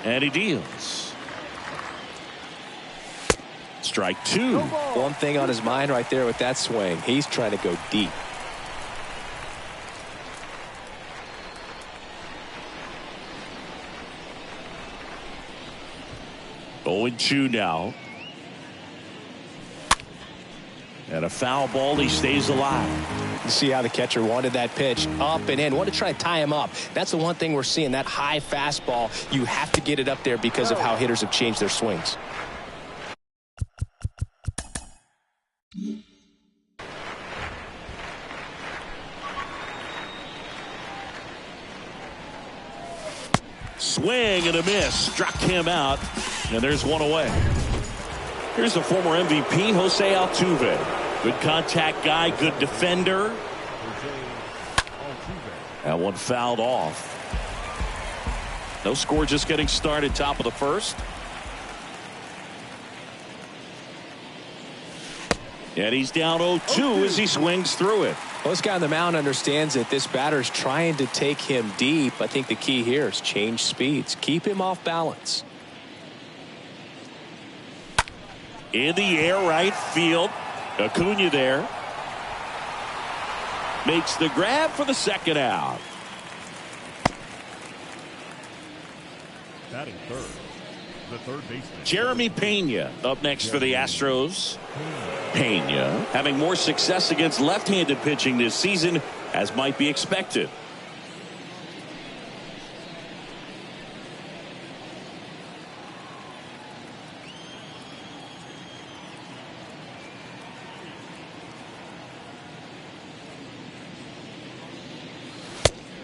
And he deals. Strike two. One thing on his mind right there with that swing. He's trying to go deep. 0-2 now. And a foul ball. He stays alive. You see how the catcher wanted that pitch up and in. Wanted to try to tie him up. That's the one thing we're seeing. That high fastball. You have to get it up there because of how hitters have changed their swings. Swing and a miss. Struck him out. And there's one away. Here's the former MVP, Jose Altuve. Good contact guy, good defender. That one fouled off. No score, just getting started, top of the first. And he's down 0-2 as he swings through it. Well, this guy on the mound understands that this batter's trying to take him deep. I think the key here is change speeds. Keep him off balance. In the air, right field. Acuna there. Makes the grab for the second out. Batting third, the third baseman, Jeremy Pena up next for the Astros. Pena having more success against left-handed pitching this season, as might be expected.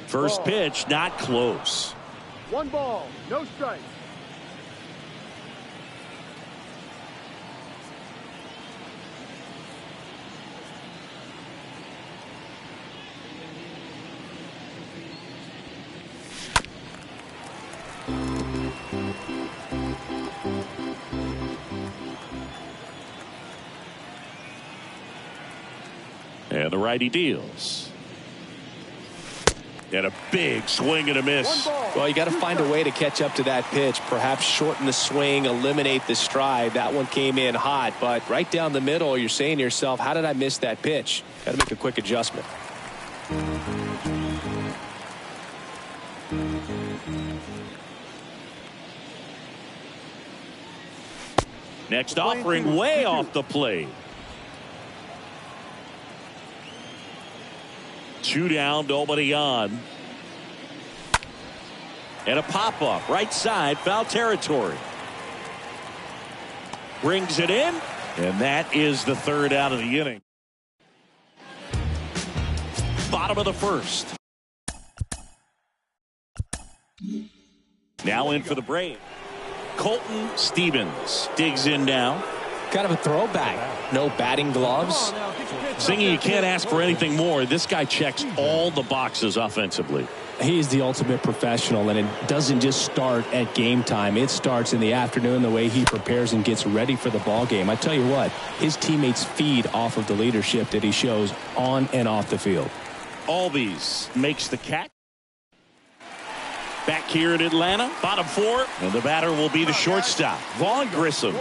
First pitch, not close. 1 ball, no strikes. And the righty deals. And a big swing and a miss. Well, you got to find a way to catch up to that pitch. Perhaps shorten the swing, eliminate the stride. That one came in hot, but right down the middle, you're saying to yourself, how did I miss that pitch? Got to make a quick adjustment. Next offering way off the plate. 2 down, nobody on. And a pop-up, right side, foul territory. Brings it in, and that is the third out of the inning. Bottom of the first. Now in for the Braves. Colton Stevens digs in now. Kind of a throwback. No batting gloves. Singy, you can't ask for anything more. This guy checks all the boxes offensively. He's the ultimate professional, and it doesn't just start at game time. It starts in the afternoon, the way he prepares and gets ready for the ball game. I tell you what, his teammates feed off of the leadership that he shows on and off the field. Albies makes the catch. Back here in Atlanta, bottom 4, and the batter will be the shortstop, Vaughn Grissom.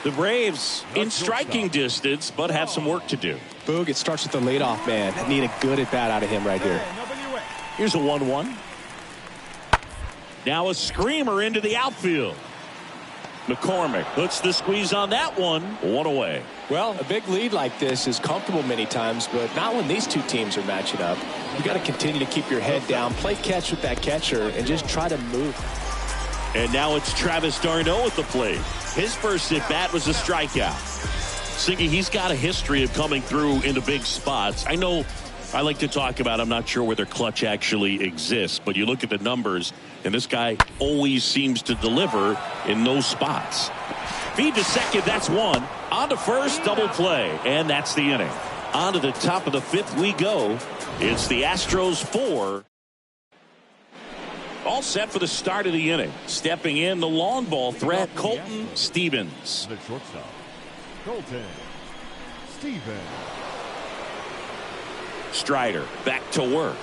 The Braves in striking distance, but have some work to do. Boog, it starts with the leadoff man. Need a good at-bat out of him right here. Here's a 1-1. Now a screamer into the outfield. McCormick puts the squeeze on that one. 1 away. Well, a big lead like this is comfortable many times, but not when these two teams are matching up. You got to continue to keep your head down, play catch with that catcher, and just try to move. And now it's Travis d'Arnaud at the plate. His first at bat was a strikeout. Singy, he's got a history of coming through into big spots. I know I like to talk about, I'm not sure whether clutch actually exists, but you look at the numbers, and this guy always seems to deliver in those spots. Feed to second, that's one. On to first, double play, and that's the inning. On to the top of the 5th we go. It's the Astros 4. All set for the start of the inning. Stepping in, the long ball threat, Colton Stevens. The shortstop, Colton Stevens. Strider back to work.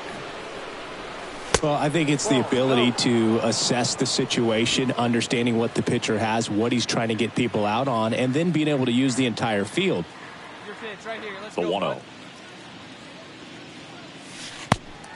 Well, I think it's the ability to assess the situation, understanding what the pitcher has, what he's trying to get people out on, and then being able to use the entire field. Your pitch right here. Let's The go. 1-0.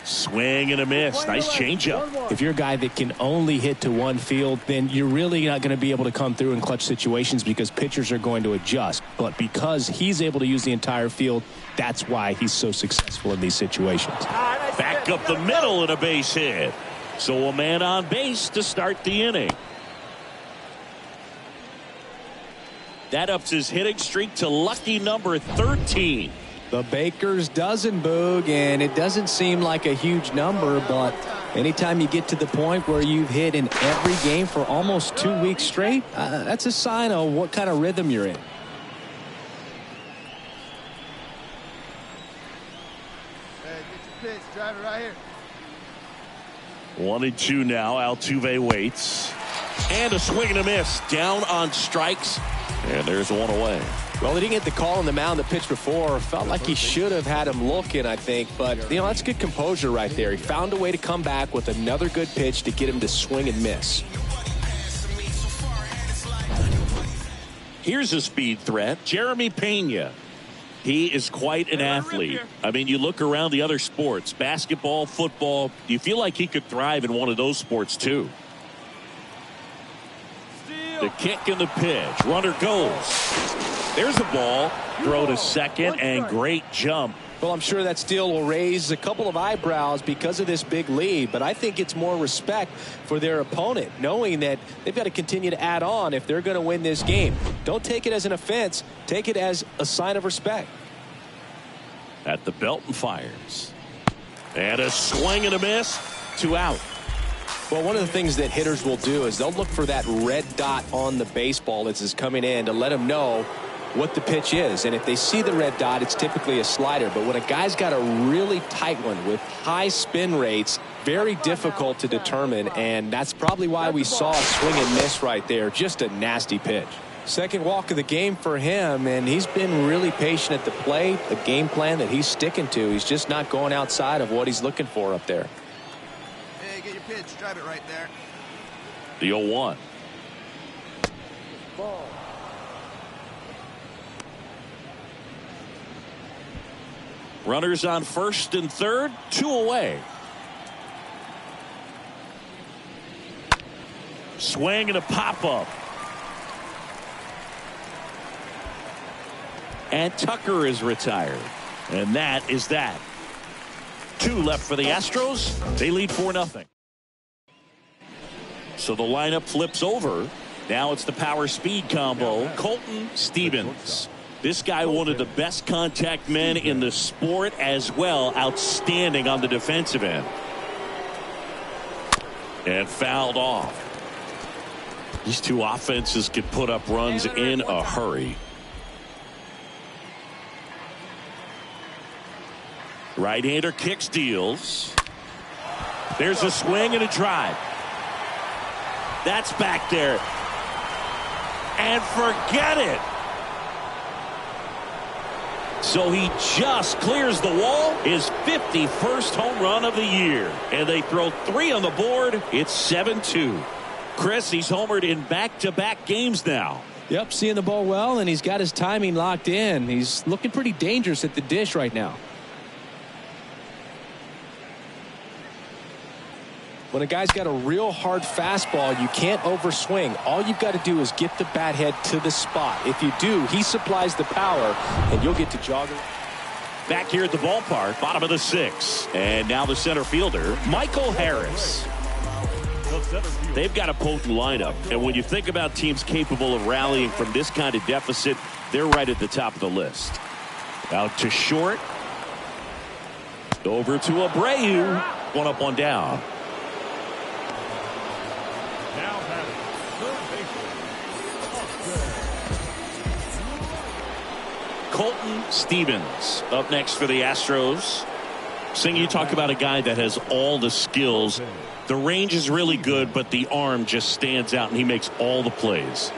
Swing and a miss. Nice changeup. If you're a guy that can only hit to one field, then you're really not going to be able to come through in clutch situations because pitchers are going to adjust. But because he's able to use the entire field, that's why he's so successful in these situations. Back up the middle and a base hit. So a man on base to start the inning. That ups his hitting streak to lucky number 13. The Baker's dozen, Boog, and it doesn't seem like a huge number, but anytime you get to the point where you've hit in every game for almost 2 weeks straight, that's a sign of what kind of rhythm you're in. Hey, get your pitch. Drive it right here. 1-2 now. Altuve waits. And a swing and a miss. Down on strikes. And there's one away. Well, he didn't get the call on the mound the pitch before. Felt like he should have had him looking, I think. But, you know, that's good composure right there. He found a way to come back with another good pitch to get him to swing and miss. Here's a speed threat. Jeremy Pena. He is quite an athlete. I mean, you look around the other sports, basketball, football, you feel like he could thrive in one of those sports too. The kick and the pitch. Runner goes. There's a ball. Throw to second and great jump. Well, I'm sure that steal will raise a couple of eyebrows because of this big lead, but I think it's more respect for their opponent, knowing that they've got to continue to add on if they're going to win this game. Don't take it as an offense. Take it as a sign of respect. At the belt and fires. And a swing and a miss. 2 out. Well, one of the things that hitters will do is they'll look for that red dot on the baseball as it's coming in to let them know what the pitch is. And if they see the red dot, it's typically a slider. But when a guy's got a really tight one with high spin rates, very difficult to determine. And that's probably why we saw a swing and miss right there. Just a nasty pitch. Second walk of the game for him, and he's been really patient at the plate. The game plan that he's sticking to, he's just not going outside of what he's looking for up there. Hey, get your pitch. Drive it right there. The 0-1. Runners on first and third, 2 away. Swing and a pop-up. And Tucker is retired. And that is that. 2 left for the Astros. They lead 4-0. So the lineup flips over. Now it's the power speed combo. Colton Stevens. This guy, one of the best contact men in the sport as well. Outstanding on the defensive end. And fouled off. These two offenses can put up runs in a hurry. Right-hander kicks, deals. There's a swing and a drive. That's back there. And forget it. So he just clears the wall. His 51st home run of the year. And they throw 3 on the board. It's 7-2. Chris, he's homered in back-to-back games now. Yep, seeing the ball well, and he's got his timing locked in. He's looking pretty dangerous at the dish right now. When a guy's got a real hard fastball, you can't overswing. All you've got to do is get the bat head to the spot. If you do, he supplies the power, and you'll get to jog. Back here at the ballpark, bottom of the 6th. And now the center fielder, Michael Harris. They've got a potent lineup. And when you think about teams capable of rallying from this kind of deficit, they're right at the top of the list. Out to short. Over to Abreu. 1 up, 1 down. Colton Stevens up next for the Astros. Sing, you talk about a guy that has all the skills. The range is really good, but the arm just stands out, and he makes all the plays.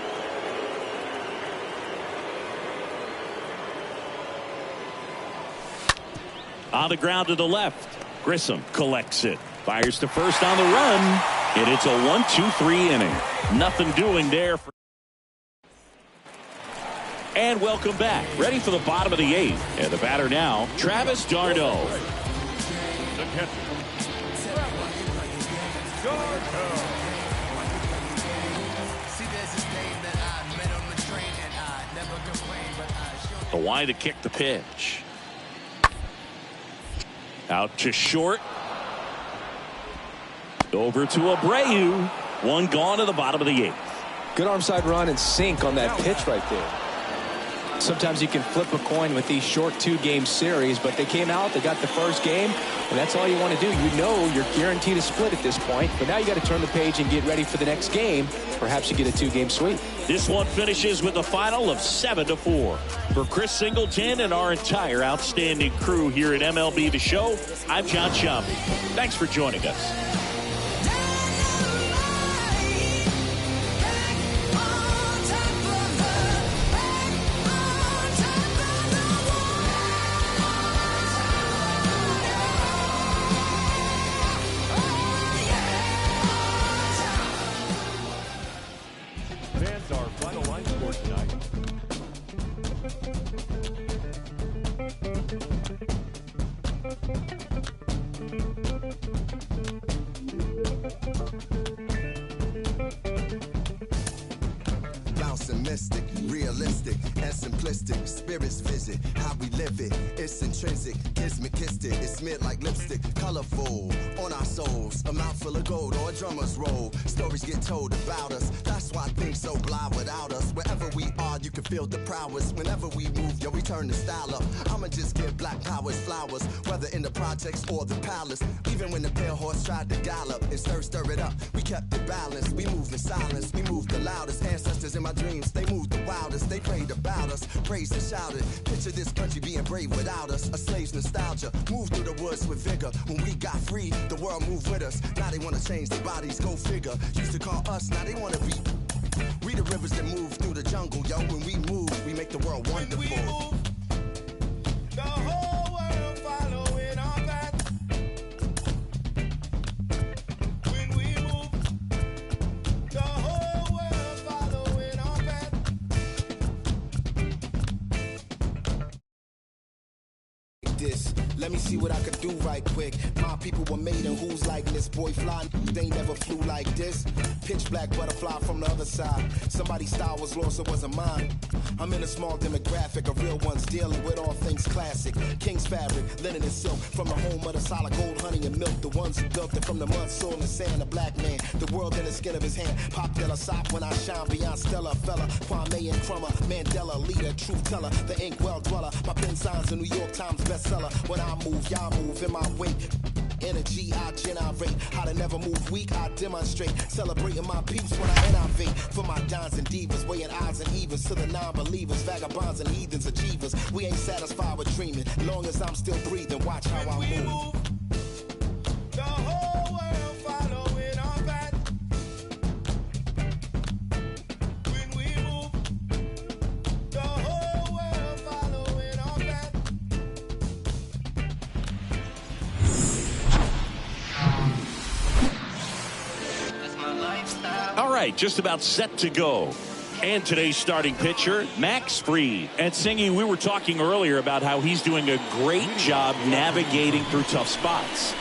On the ground to the left. Grissom collects it. Fires to first on the run, and it's a 1-2-3 inning. Nothing doing there. And welcome back. Ready for the bottom of the 8th. And the batter now, Travis d'Arnaud. The catcher, d'Arnaud. The wide to kick the pitch. Out to short. Over to Abreu. One gone to the bottom of the 8th. Good arm side run and sink on that pitch right there. Sometimes you can flip a coin with these short 2-game series, but they came out, they got the first game, and that's all you want to do. You know you're guaranteed a split at this point, but now you got to turn the page and get ready for the next game. Perhaps you get a 2-game sweep. This one finishes with a final of 7-4. For Chris Singleton and our entire outstanding crew here at MLB The Show, I'm John Sciambi. Thanks for joining us. Fans, our final line score tonight. Bouncing mystic, realistic, and simplistic. Spirits visit how we live it. It's intrinsic, kismet kissed it. It's smeared like lipstick, colorful on our souls. A mouthful of gold or a drummer's roll. Stories get told about us. That's why things so blind without us. Wherever we are, you can feel the prowess. Whenever we move, yo, we turn the style up. I'ma just give black powers flowers, whether in the projects or the palace. Even when the pale horse tried to gallop and stir it up, we kept it balanced. We moved in silence, we moved the loudest. Ancestors in my dreams, they moved the wildest. They prayed about us, praised and shouted. Picture this country being brave without us. A slave's nostalgia, moved through the woods with vigor. When we got free, the world moved with us. Now they wanna change their bodies, go figure. Used to call us, now they wanna be. We the rivers that move through the jungle, yo. When we move, we make the world wonderful. When we move, the whole world following our path. When we move, the whole world following our path. This, let me see what I could do right quick. My people were made in who's like this. Boy fly, they never flew like this. Pitch black butterfly from the other side. Somebody's style was lost, it wasn't mine. I'm in a small demographic of real ones dealing with all things classic. King's fabric, linen and silk. From the home of the solid gold, honey and milk. The ones who built it from the mud, soil and sand. A black man, the world in the skin of his hand. Pop de la Sop when I shine beyond Stella. Fella, Kwame and Crummer. Mandela, leader, truth teller. The ink well dweller. My pen signs a New York Times bestseller. When I move, y'all move in my wake. Energy I generate, how to never move weak I demonstrate, celebrating my peace when I innovate. For my dons and divas, weighing odds and evens to the non-believers, vagabonds and heathens, achievers. We ain't satisfied with dreaming, long as I'm still breathing. Watch how I move. The whole world following our path. When we move, the whole world following our path. All right, just about set to go. And today's starting pitcher, Max Fried. And Singy, we were talking earlier about how he's doing a great job navigating through tough spots.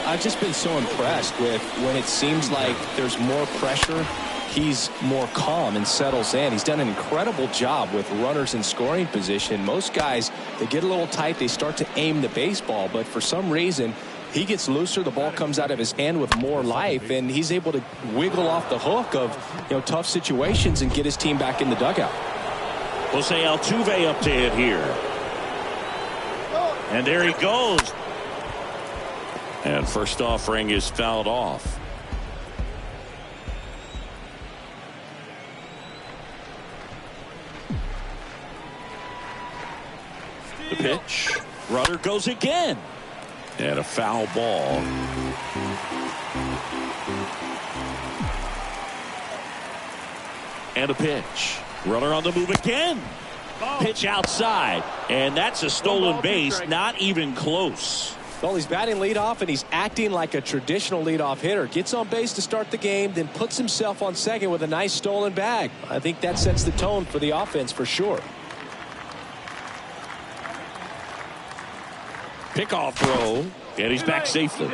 I've just been so impressed with when it seems like there's more pressure, he's more calm and settles in. He's done an incredible job with runners in scoring position. Most guys, they get a little tight, they start to aim the baseball, but for some reason, he gets looser, the ball comes out of his hand with more life, and he's able to wiggle off the hook of tough situations and get his team back in the dugout. Jose Altuve up to hit here. And there he goes. And first offering is fouled off. The pitch. Runner goes again. And a foul ball. And a pitch. Runner on the move again. Pitch outside. And that's a stolen base. Not even close. Well, he's batting leadoff, and he's acting like a traditional leadoff hitter. Gets on base to start the game, then puts himself on second with a nice stolen bag. I think that sets the tone for the offense for sure. Pickoff throw, and he's back safely.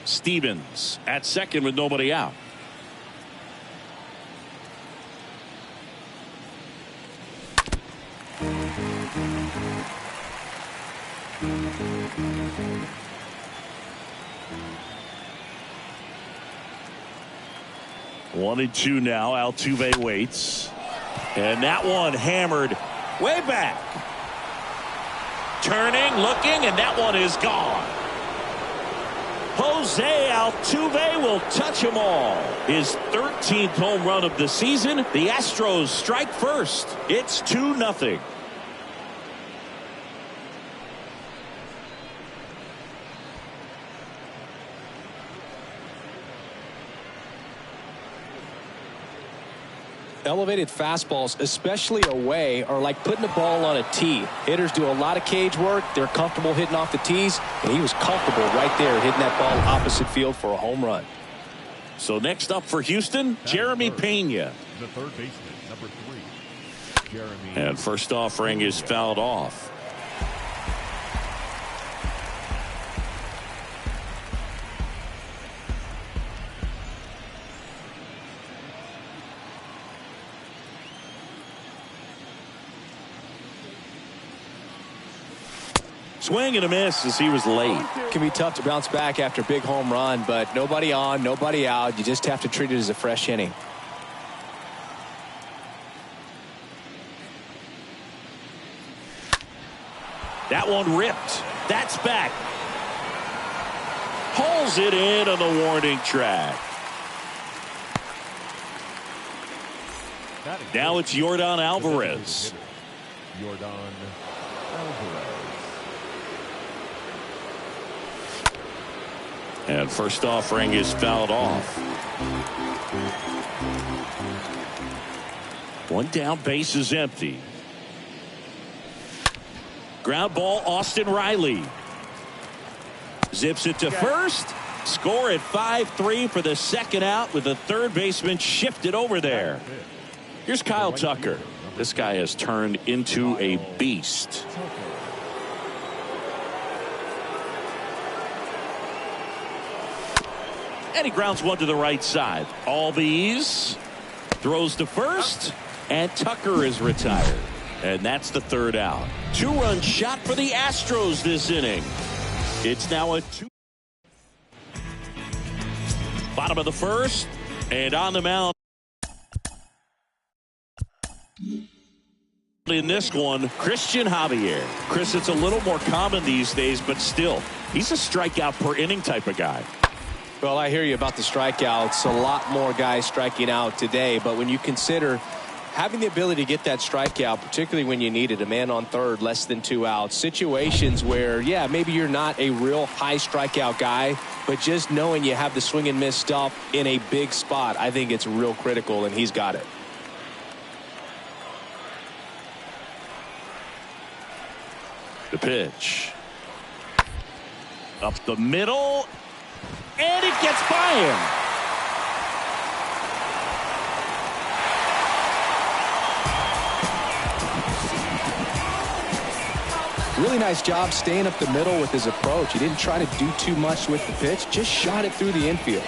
Stevens at second with nobody out. One and two now. Altuve waits, and that one hammered way back. Turning, looking, and that one is gone. Jose Altuve will touch them all. His 13th home run of the season. The Astros strike first. It's 2-0. Elevated fastballs, especially away, are like putting the ball on a tee. Hitters do a lot of cage work. They're comfortable hitting off the tees, and he was comfortable right there hitting that ball opposite field for a home run. So next up for Houston, Jeremy Pena. The third baseman, number 3, Jeremy. And first offering is fouled off. Swing and a miss as he was late. It can be tough to bounce back after a big home run, but nobody on, nobody out. You just have to treat it as a fresh inning. That one ripped. That's back. Pulls it in on the warning track. Now it's Yordan Alvarez. Yordan Alvarez. And first offering is fouled off. One down, base is empty. Ground ball, Austin Riley. Zips it to first. Score at 5-3 for the second out with the third baseman shifted over there. Here's Kyle Tucker. This guy has turned into a beast. And he grounds one to the right side. Albies throws to first, and Tucker is retired. And that's the third out. 2-run shot for the Astros this inning. It's now a 2. Bottom of the first, and on the mound in this one, Christian Javier. Chris, it's a little more common these days, but still, he's a strikeout per inning type of guy. Well, I hear you about the strikeouts. A lot more guys striking out today, but when you consider having the ability to get that strikeout, particularly when you need it, a man on third, less than 2 outs, situations where, yeah, maybe you're not a real high strikeout guy, but just knowing you have the swing and miss stuff in a big spot, I think it's real critical, and he's got it. The pitch. Up the middle. And it gets by him. Really nice job staying up the middle with his approach. He didn't try to do too much with the pitch, just shot it through the infield.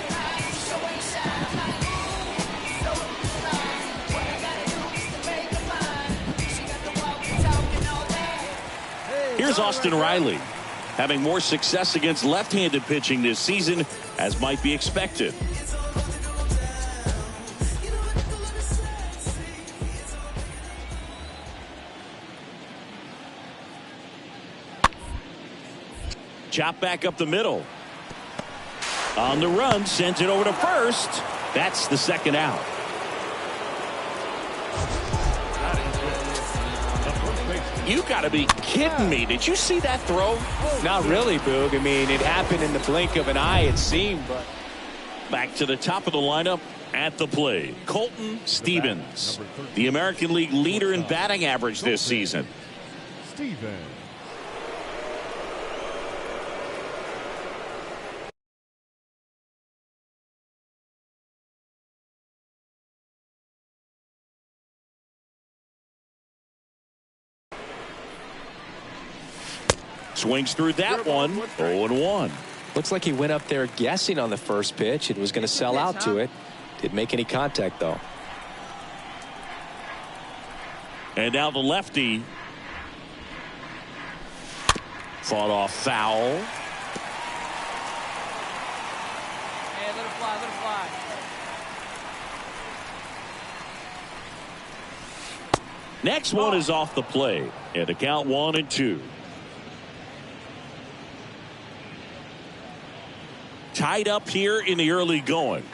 Here's Austin Riley, having more success against left-handed pitching this season, as might be expected. Chop back up the middle. On the run, sends it over to first. That's the second out. You got to be kidding me. Did you see that throw? Not really, Boog. I mean, it happened in the blink of an eye, it seemed. But back to the top of the lineup at the plate, Colton Stevens, the American League leader in batting average this season. Stevens. Swings through that one. 0-1. Looks like he went up there guessing on the first pitch. It was going to sell out to it. Didn't make any contact, though. And now the lefty. Fought off foul. Hey, let it fly, let it fly. Next one is off the plate. And the count 1-2. Tied up here in the early going.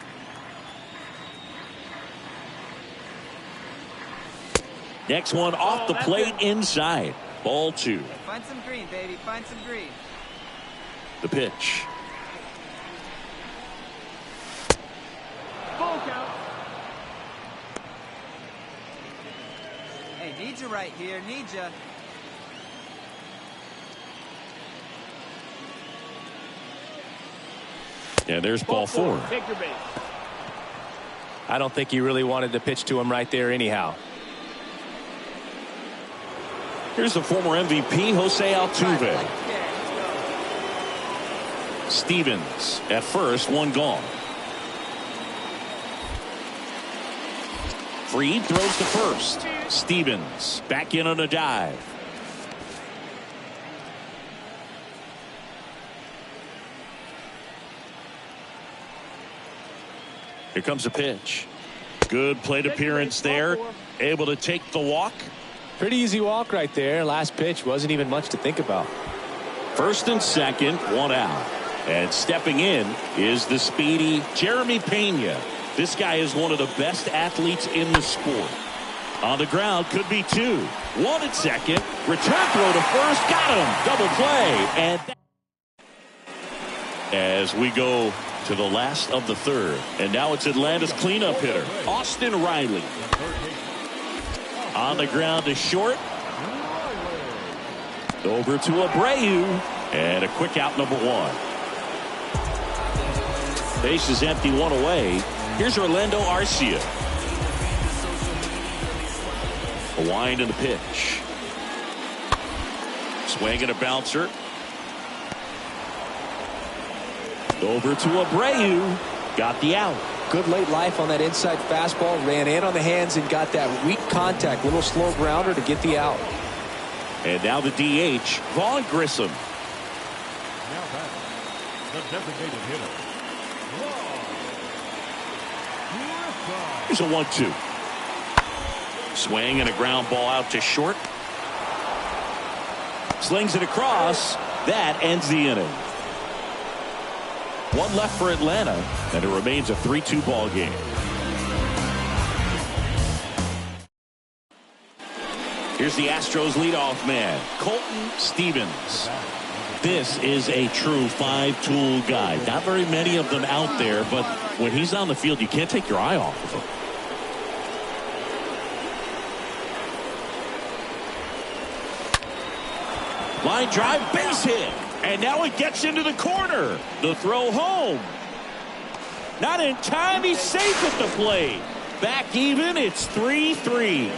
Next one off the plate inside. Ball 2. Find some green, baby. Find some green. The pitch. Full count. Hey, need you right here. Need you. And there's ball 4. Take your base. I don't think he really wanted to pitch to him right there anyhow. Here's the former MVP, Jose Altuve. Stevens at first, one gone. Fried throws to first. Stevens back in on a dive. Here comes a pitch. Good plate appearance there. Able to take the walk. Pretty easy walk right there. Last pitch wasn't even much to think about. First and second, one out. And stepping in is the speedy Jeremy Pena. This guy is one of the best athletes in the sport. On the ground, could be 2. 1 at second. Return throw to first. Got him. Double play. And as we go to the last of the third. And now it's Atlanta's cleanup hitter, Austin Riley. On the ground to short. Over to Abreu. And a quick out, number 1. Base is empty, 1 away. Here's Orlando Arcia. A wind in the pitch. Swing and a bouncer. Over to Abreu. Got the out. Good late life on that inside fastball. Ran in on the hands and got that weak contact. Little slow grounder to get the out. And now the DH, Vaughn Grissom. Now batting, the designated hitter. Here's a 1-2. Swing and a ground ball out to short. Slings it across. That ends the inning. 1 left for Atlanta, and it remains a 3-2 ball game. Here's the Astros leadoff man, Colton Stevens. This is a true 5-tool guy. Not very many of them out there, but when he's on the field, you can't take your eye off of him. Line drive, base hit. And now it gets into the corner. The throw home. Not in time. He's safe at the plate. Back even. It's 3-3.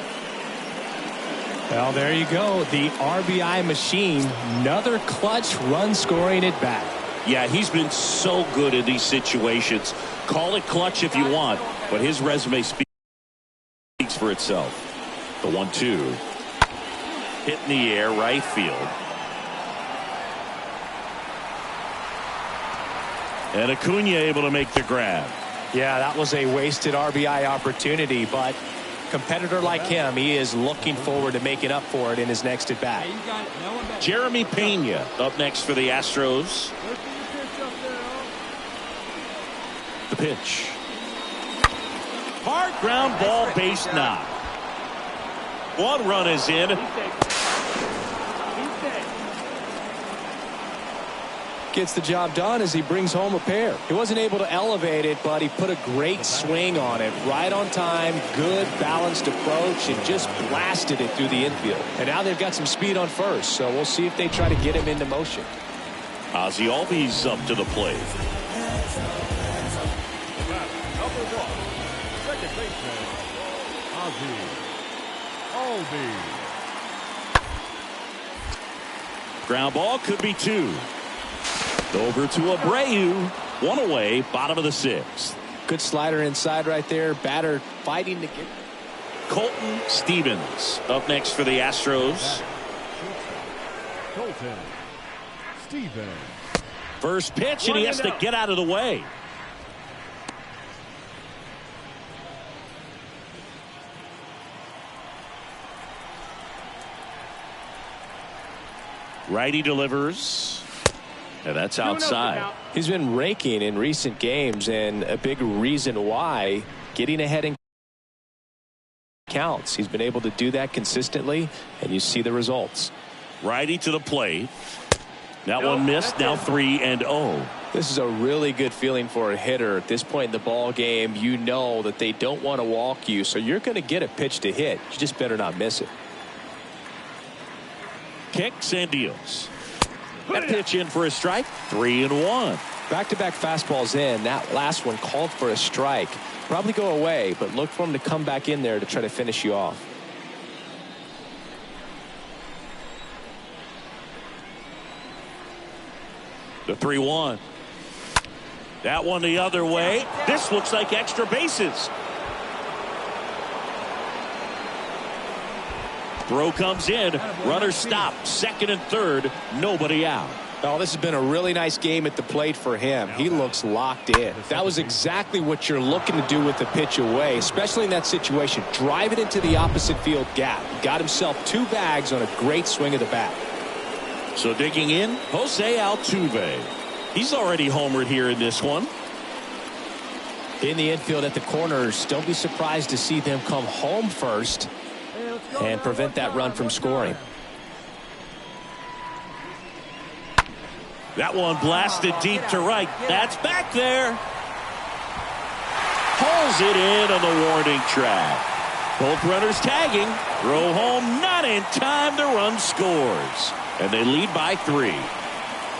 Well, there you go. The RBI machine. Another clutch run scoring at bat. Yeah, he's been so good in these situations. Call it clutch if you want, but his resume speaks for itself. The 1-2. Hit in the air, right field. And Acuna able to make the grab. Yeah, that was a wasted RBI opportunity, but competitor like him, he is looking forward to making up for it in his next at bat. Jeremy Pena up next for the Astros. The pitch. Hard ground ball, base knock. 1 run is in. Gets the job done as he brings home a pair. He wasn't able to elevate it, but he put a great swing on it. Right on time, good balanced approach, and just blasted it through the infield. And now they've got some speed on first, so we'll see if they try to get him into motion. Ozzie Albies up to the plate. Number 1, second baseman, Ozzie Albies. Ground ball could be 2. Over to Abreu. 1 away, bottom of the 6th. Good slider inside right there. Batter fighting to get. Colton Stevens up next for the Astros. Colton Stevens. First pitch, and he has to get out of the way. Righty delivers. And that's outside. He's been raking in recent games, and a big reason why, getting ahead in counts. He's been able to do that consistently, and you see the results. Righty to the plate. That one missed. Now 3-0. This is a really good feeling for a hitter at this point in the ball game. You know that they don't want to walk you, so you're going to get a pitch to hit. You just better not miss it. Kicks and deals. That pitch in for a strike. 3-1. Back-to-back fastballs in. That last one called for a strike. Probably go away, but look for him to come back in there to try to finish you off. The 3-1. That one the other way. This looks like extra bases. Throw comes in. Runner stopped. Second and third. Nobody out. Oh, this has been a really nice game at the plate for him. He looks locked in. That was exactly what you're looking to do with the pitch away, especially in that situation. Drive it into the opposite field gap. Got himself 2 bags on a great swing of the bat. So digging in, Jose Altuve. He's already homered here in this one. In the infield at the corners, don't be surprised to see them come home first and prevent that run from scoring. That one blasted deep to right. That's back there. Pulls it in on the warning track. Both runners tagging. Throw home, not in time. The run scores. And they lead by 3.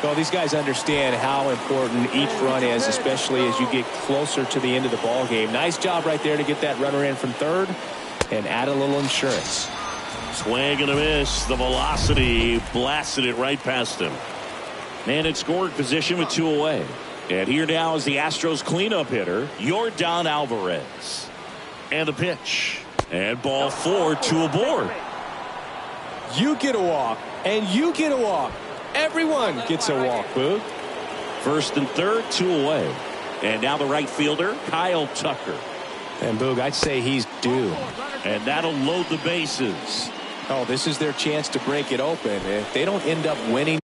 Well, these guys understand how important each run is, especially as you get closer to the end of the ball game. Nice job right there to get that runner in from third and add a little insurance. Swing and a miss. The velocity blasted it right past him. Man in scoring position with 2 away. And here now is the Astros cleanup hitter, Yordan Alvarez. And the pitch. And ball 4, 2 aboard. You get a walk, and you get a walk. Everyone gets a walk, Boog. First and third, 2 away. And now the right fielder, Kyle Tucker. And Boog, I'd say he's due. And that'll load the bases. Oh, this is their chance to break it open. If they don't end up winning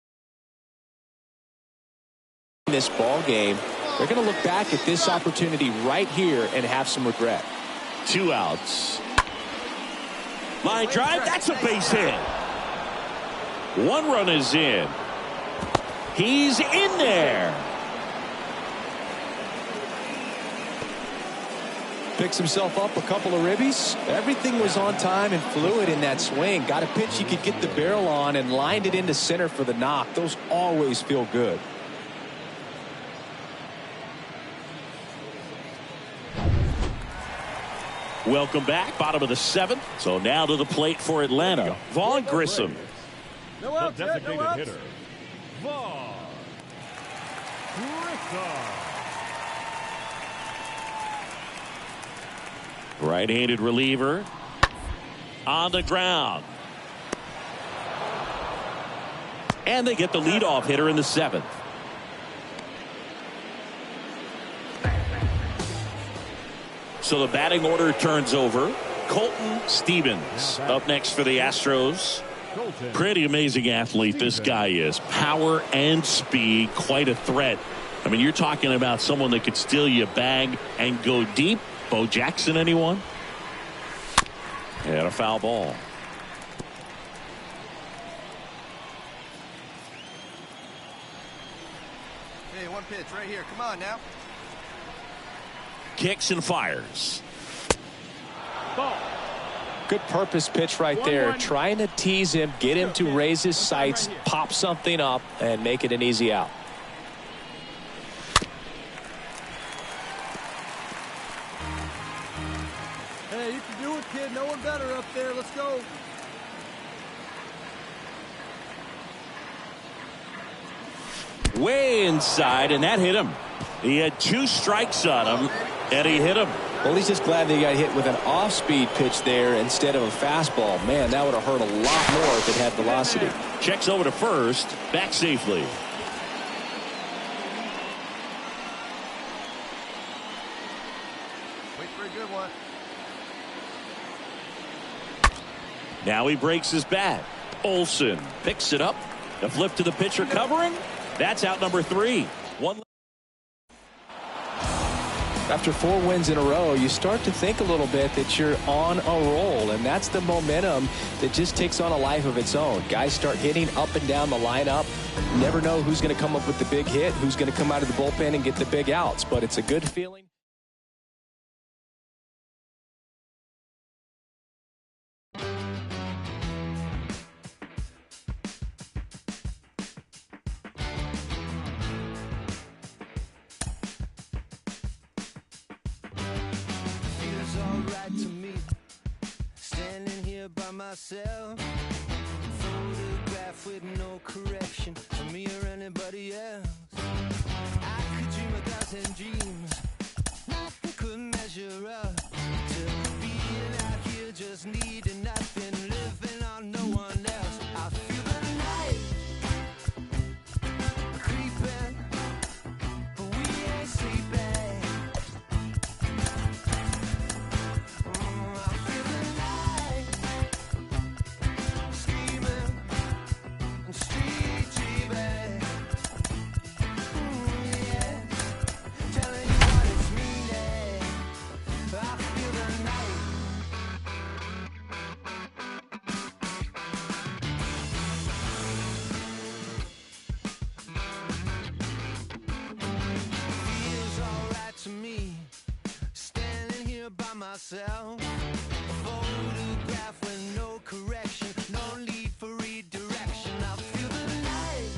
this ball game, they're going to look back at this opportunity right here and have some regret. 2 outs. Line drive, that's a base hit. 1 run is in. He's in there. Picks himself up a couple of ribbies. Everything was on time and fluid in that swing. Got a pitch he could get the barrel on and lined it into center for the knock. Those always feel good. Welcome back, bottom of the 7th. So now to the plate for Atlanta, Vaughn Grissom. The designated hitter, Vaughn Grissom. Right-handed reliever on the ground. And they get the leadoff hitter in the 7th. So the batting order turns over. Colton Stevens up next for the Astros. Pretty amazing athlete this guy is. Power and speed, quite a threat. I mean, you're talking about someone that could steal you a bag and go deep. Bo Jackson, anyone? And a foul ball. Hey, 1 pitch right here. Come on now. Kicks and fires. Ball. Good purpose pitch right there. Trying to tease him, get him to raise his sights, pop something up, and make it an easy out. Hey, you can do it, kid. No one better up there. Let's go. way inside, and that hit him. He had 2 strikes on him, and he hit him. Well, he's just glad that he got hit with an off-speed pitch there instead of a fastball. Man, that would have hurt a lot more if it had velocity. Checks over to first, back safely. Wait for a good one. Now he breaks his bat. Olsen picks it up. The flip to the pitcher covering. That's out number 3. After 4 wins in a row, you start to think a little bit that you're on a roll, and that's the momentum that just takes on a life of its own. Guys start hitting up and down the lineup. You never know who's going to come up with the big hit, who's going to come out of the bullpen and get the big outs, but it's a good feeling. To me, standing here by myself, photograph with no correction for me or anybody else. I could dream 1,000 dreams, nothing could measure up to being out here just needing nothing, living on no one else. I feel the night creeping, but we ain't sleeping. Myself, a photograph with no correction, no need for redirection. I feel the light.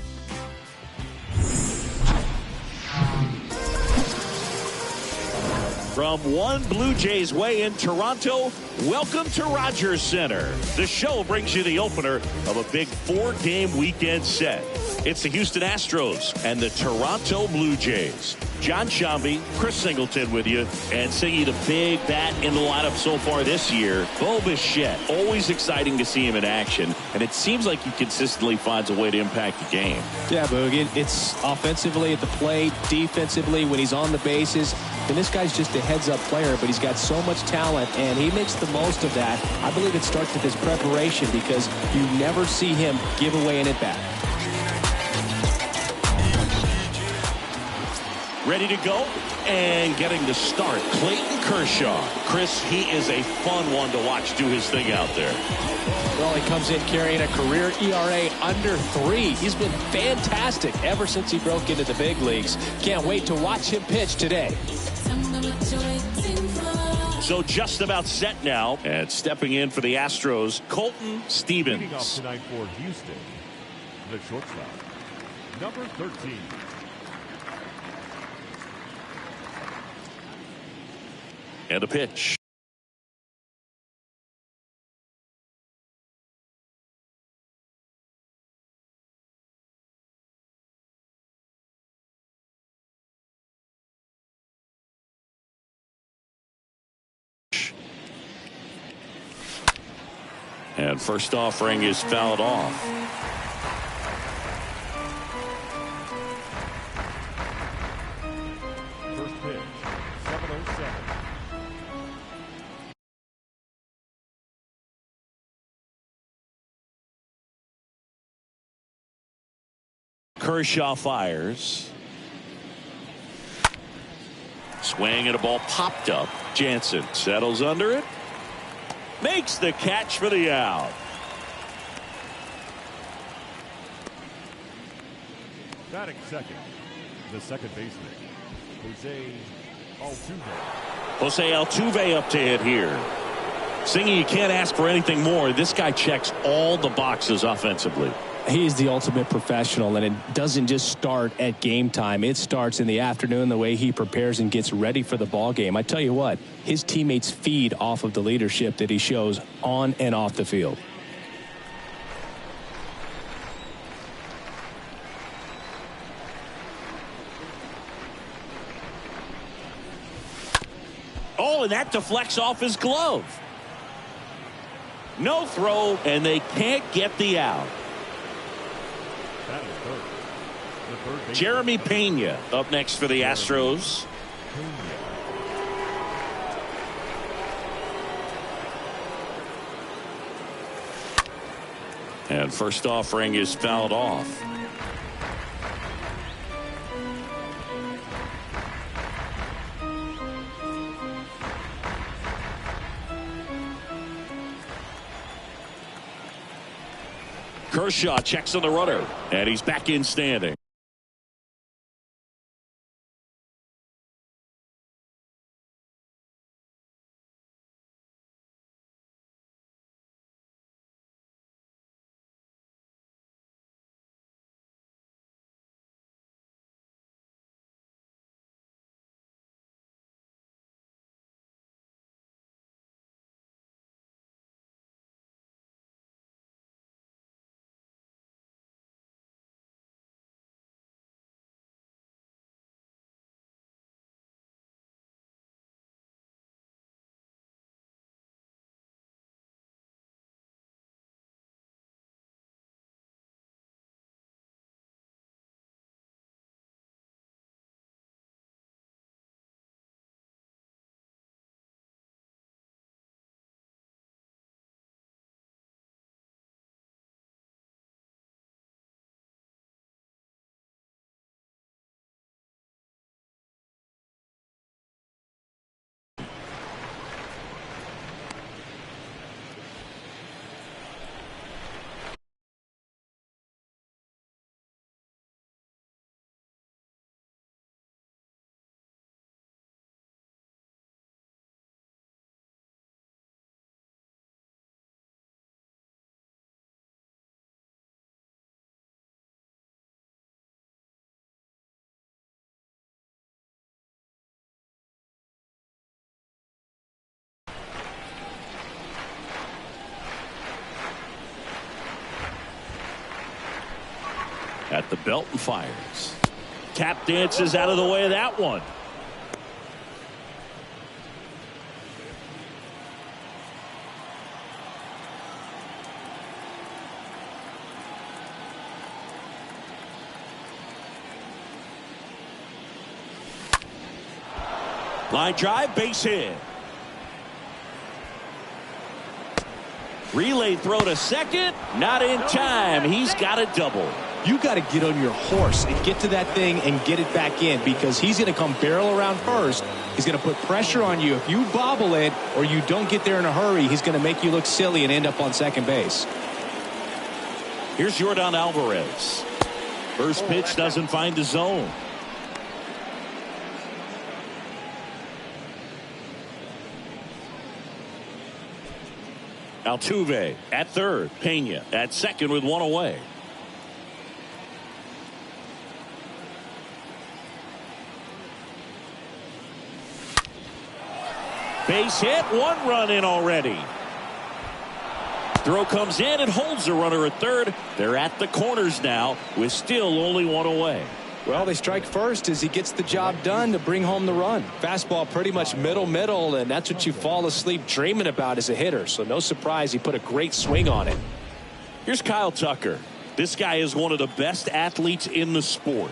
From one Blue Jays way in Toronto, welcome to Rogers Center. The show brings you the opener of a big 4-game weekend set. It's the Houston Astros and the Toronto Blue Jays. John Shambi, Chris Singleton with you, and Singy, the big bat in the lineup so far this year, Bo Bichette. Always exciting to see him in action, and it seems like he consistently finds a way to impact the game. Yeah, Boog, it's offensively at the plate, defensively when he's on the bases. And this guy's just a heads-up player, but he's got so much talent, and he makes the most of that. I believe it starts with his preparation because you never see him give away an at-bat. Ready to go and getting the start, Clayton Kershaw. Chris, he is a fun one to watch do his thing out there. Well, he comes in carrying a career ERA under 3. He's been fantastic ever since he broke into the big leagues. Can't wait to watch him pitch today. So just about set now, and stepping in for the Astros, Colton Stevens. Leading off tonight for Houston, the shortstop, number 13. And a pitch. And first offering is fouled off. First pitch, 7:07. Kershaw fires. Swing and a ball popped up. Jansen settles under it. Makes the catch for the out. Batting second, the second baseman, Jose Altuve. Jose Altuve up to hit here. Singy, you can't ask for anything more. This guy checks all the boxes offensively. He's the ultimate professional, and it doesn't just start at game time. It starts in the afternoon, the way he prepares and gets ready for the ball game. I tell you what, his teammates feed off of the leadership that he shows on and off the field. Oh, and that deflects off his glove. No throw, and they can't get the out. That is third. The third baseman. Jeremy Pena up next for the Astros. And first offering is fouled off. Kershaw checks on the runner, and he's back in standing. At the belt and fires. Tap dances out of the way of that one. Line drive, base hit. Relay throw to second. Not in time. He's got a double. You got to get on your horse and get to that thing and get it back in, because he's going to come barrel around first. He's going to put pressure on you. If you bobble it or you don't get there in a hurry, he's going to make you look silly and end up on second base. Here's Yordan Alvarez. First pitch doesn't find the zone. Altuve at third. Pena at second with one away. Base hit, one run in already. Throw comes in and holds the runner at third. They're at the corners now with still only one away. Well, they strike first as he gets the job done to bring home the run. Fastball pretty much middle, and that's what you fall asleep dreaming about as a hitter. So no surprise he put a great swing on it. Here's Kyle Tucker. This guy is one of the best athletes in the sport.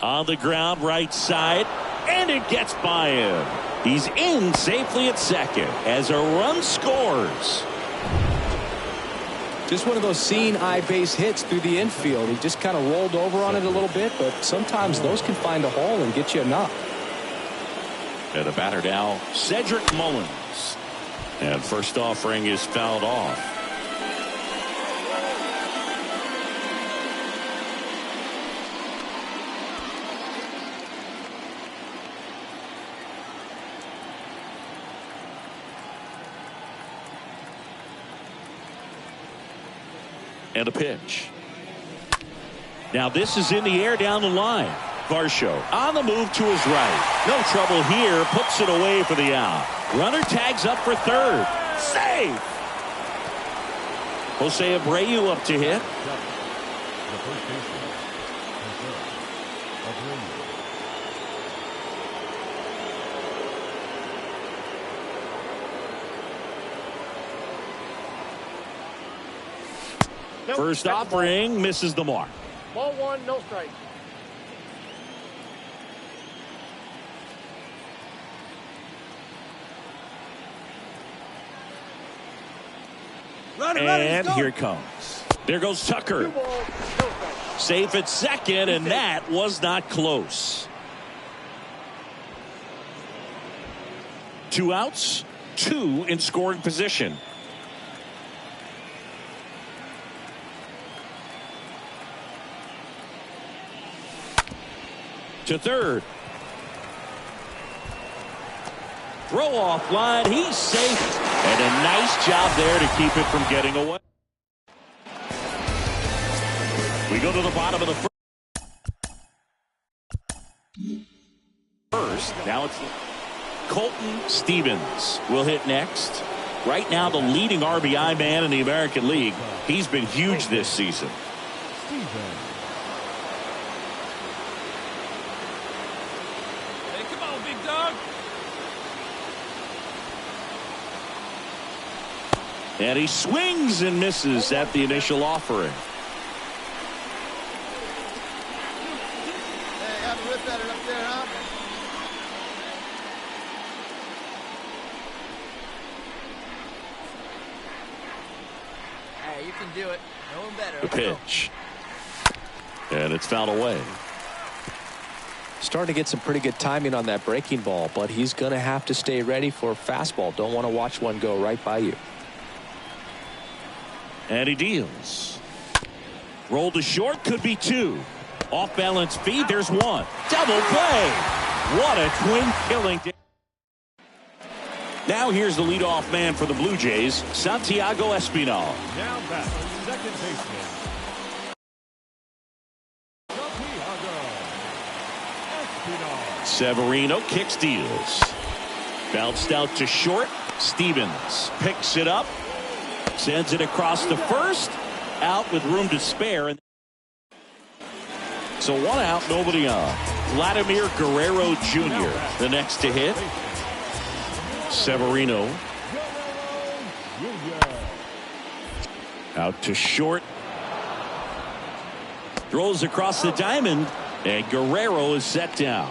On the ground, right side, and it gets by him. He's in safely at second as a run scores. Just one of those seeing eye base hits through the infield. He just kind of rolled over on it a little bit, but sometimes those can find a hole and get you enough. And the batter now, Cedric Mullins. And first offering is fouled off. And a pitch. Now this is in the air down the line. Varsho on the move to his right. No trouble here. Puts it away for the out. Runner tags up for third. Safe. Jose Abreu up to hit. The first baseman, First offering misses the mark. Ball one, no strike. And here it comes. There goes Tucker. Safe at second, and that was not close. 2 outs, 2 in scoring position. To third. Throw off line. He's safe. And a nice job there to keep it from getting away. We go to the bottom of the first. Now it's Colton Stevens will hit next. Right now the leading RBI man in the American League. He's been huge this season. And he swings and misses at the initial offering. Hey, have a rip at it up there, huh? Hey, you can do it. No one better. The pitch. And it's fouled away. Starting to get some pretty good timing on that breaking ball, but he's going to have to stay ready for a fastball. Don't want to watch one go right by you. And he deals. Roll to short, could be 2. Off balance feed, there's 1. Double play. What a twin killing. Now here's the leadoff man for the Blue Jays, Santiago Espinal. Now back, second baseman, Santiago Espinal. Severino kicks, deals. Bounced out to short. Stevens picks it up. Sends it across the first. Out with room to spare. So 1 out, nobody on. Vladimir Guerrero Jr. the next to hit. Severino. Out to short. Throws across the diamond. And Guerrero is set down.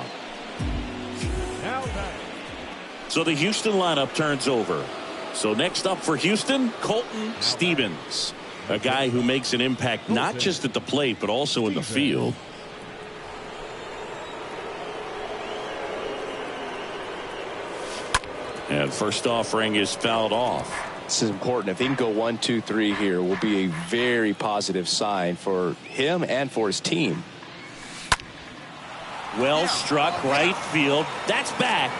So the Houston lineup turns over. So next up for Houston, Colton Stevens. A guy who makes an impact not just at the plate, but also in the field. And first offering is fouled off. This is important. If he can go 1, 2, 3 here, will be a very positive sign for him and for his team. Well struck right field. That's back.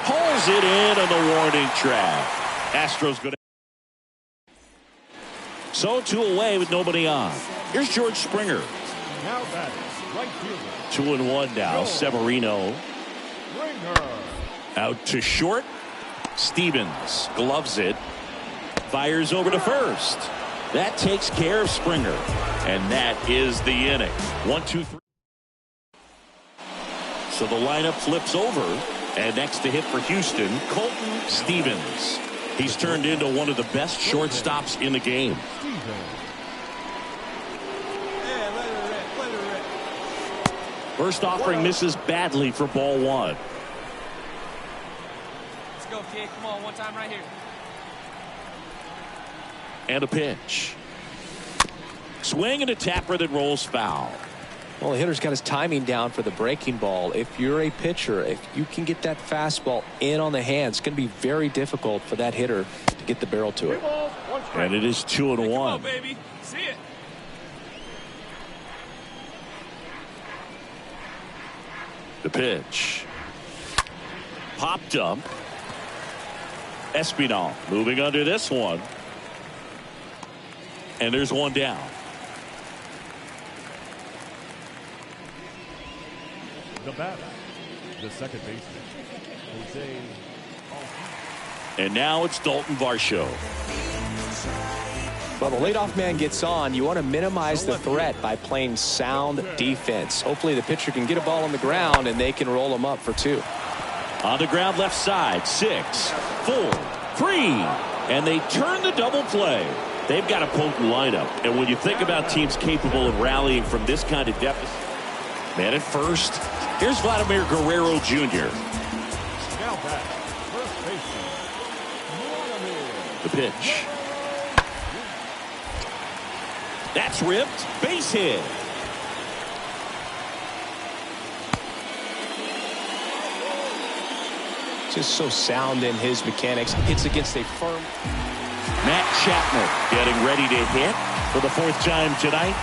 Pulls it in on the warning track. Astros go down. So 2 away with nobody on. Here's George Springer. Now back, right fielder, 2-1 now. Severino. Springer. Out to short. Stevens gloves it. Fires over to first. That takes care of Springer. And that is the inning. 1, 2, 3. So the lineup flips over. And next to hit for Houston, Colton Stevens. He's turned into one of the best shortstops in the game. First offering misses badly for ball 1. Let's go, kid. Come on, one time right here. And a pitch. Swing and a tapper that rolls foul. Well, the hitter's got his timing down for the breaking ball. If you're a pitcher, if you can get that fastball in on the hands, it's going to be very difficult for that hitter to get the barrel to it. And it is 2-1. Come on, baby. See it. The pitch. Popped up. Espinal moving under this one. And there's 1 down. The batter, the second baseman, Jose. And now it's Dalton Varsho. Well, the leadoff man gets on. You want to minimize the threat by playing sound defense. Hopefully the pitcher can get a ball on the ground and they can roll him up for 2. On the ground left side, 6, 4, 3. And they turn the double play. They've got a potent lineup. And when you think about teams capable of rallying from this kind of deficit. Man at first. Here's Vladimir Guerrero Jr. Now back, first baseman, Vladimir. The pitch. That's ripped. Base hit. Just so sound in his mechanics. Hits against a firm. Matt Chapman getting ready to hit for the 4th time tonight.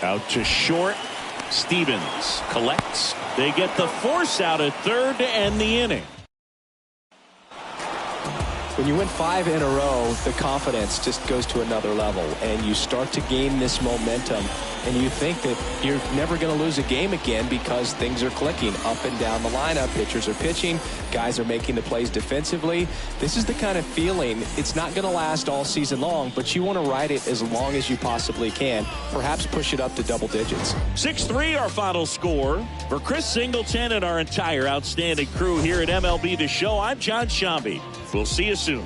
Out to short. Stevens collects. They get the force out at 3rd to end the inning. When you win 5 in a row, the confidence just goes to another level, and you start to gain this momentum, and you think that you're never going to lose a game again because things are clicking up and down the lineup. Pitchers are pitching. Guys are making the plays defensively. This is the kind of feeling. It's not going to last all season long, but you want to ride it as long as you possibly can. Perhaps push it up to double digits. 6-3 our final score. For Chris Singleton and our entire outstanding crew here at MLB The Show, I'm John Shambi. We'll see you soon.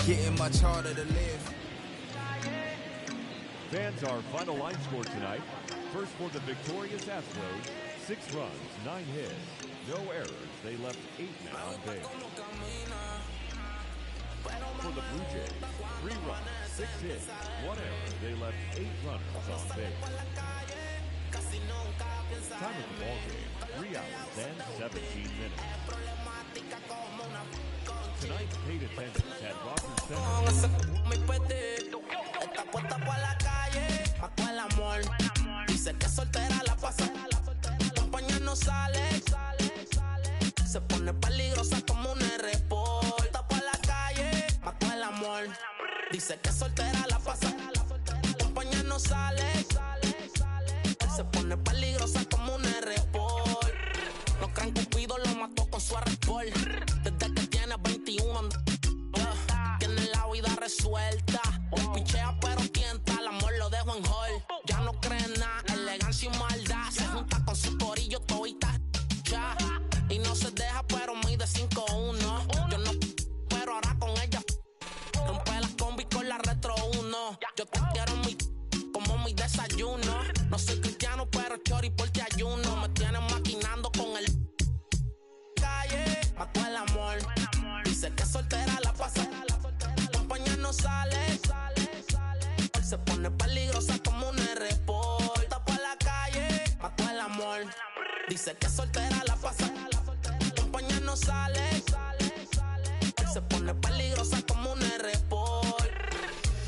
Getting much harder to live. Fans, our final line score tonight. First for the victorious Astros, 6 runs, 9 hits, no errors. They left 8 men on base. For the Blue Jays, 3 runs, 6 hits, 1 error. They left 8 runners on base. Time of the ball game, 3 hours and 17 minutes. Tonight, paid attendance at Rogers Center. Dice que soltera la pasa, compañía no sale, se pone peligrosa como un R-Pol. Está pa' la calle, mató el amor. Dice que soltera la pasa, compañía no sale, se pone peligrosa como un R-Pol. Los creen Cupido lo mató con su R-Pol. Desde que tiene 21 tiene la vida resuelta. Pichea pero tienta, el amor lo dejo en hall. Ya no cree nada, elegancia y maldad. Se junta con su corillo todita ya. Y no se deja pero mide 5'1". Yo no, pero ahora con ella rompe las combi con la Retro 1. Yo te quiero como mi desayuno. No soy cristiano pero chori por te ayuno. Me tienen maquinando con el calle, mató el amor. Dice que soltera la pasa, compañía no sale, se pone peligrosa como un R-Pol. Está pa' la calle, mató el amor. Dice que soltera la pasa, compañía no sale, se pone peligrosa como un R-Pol.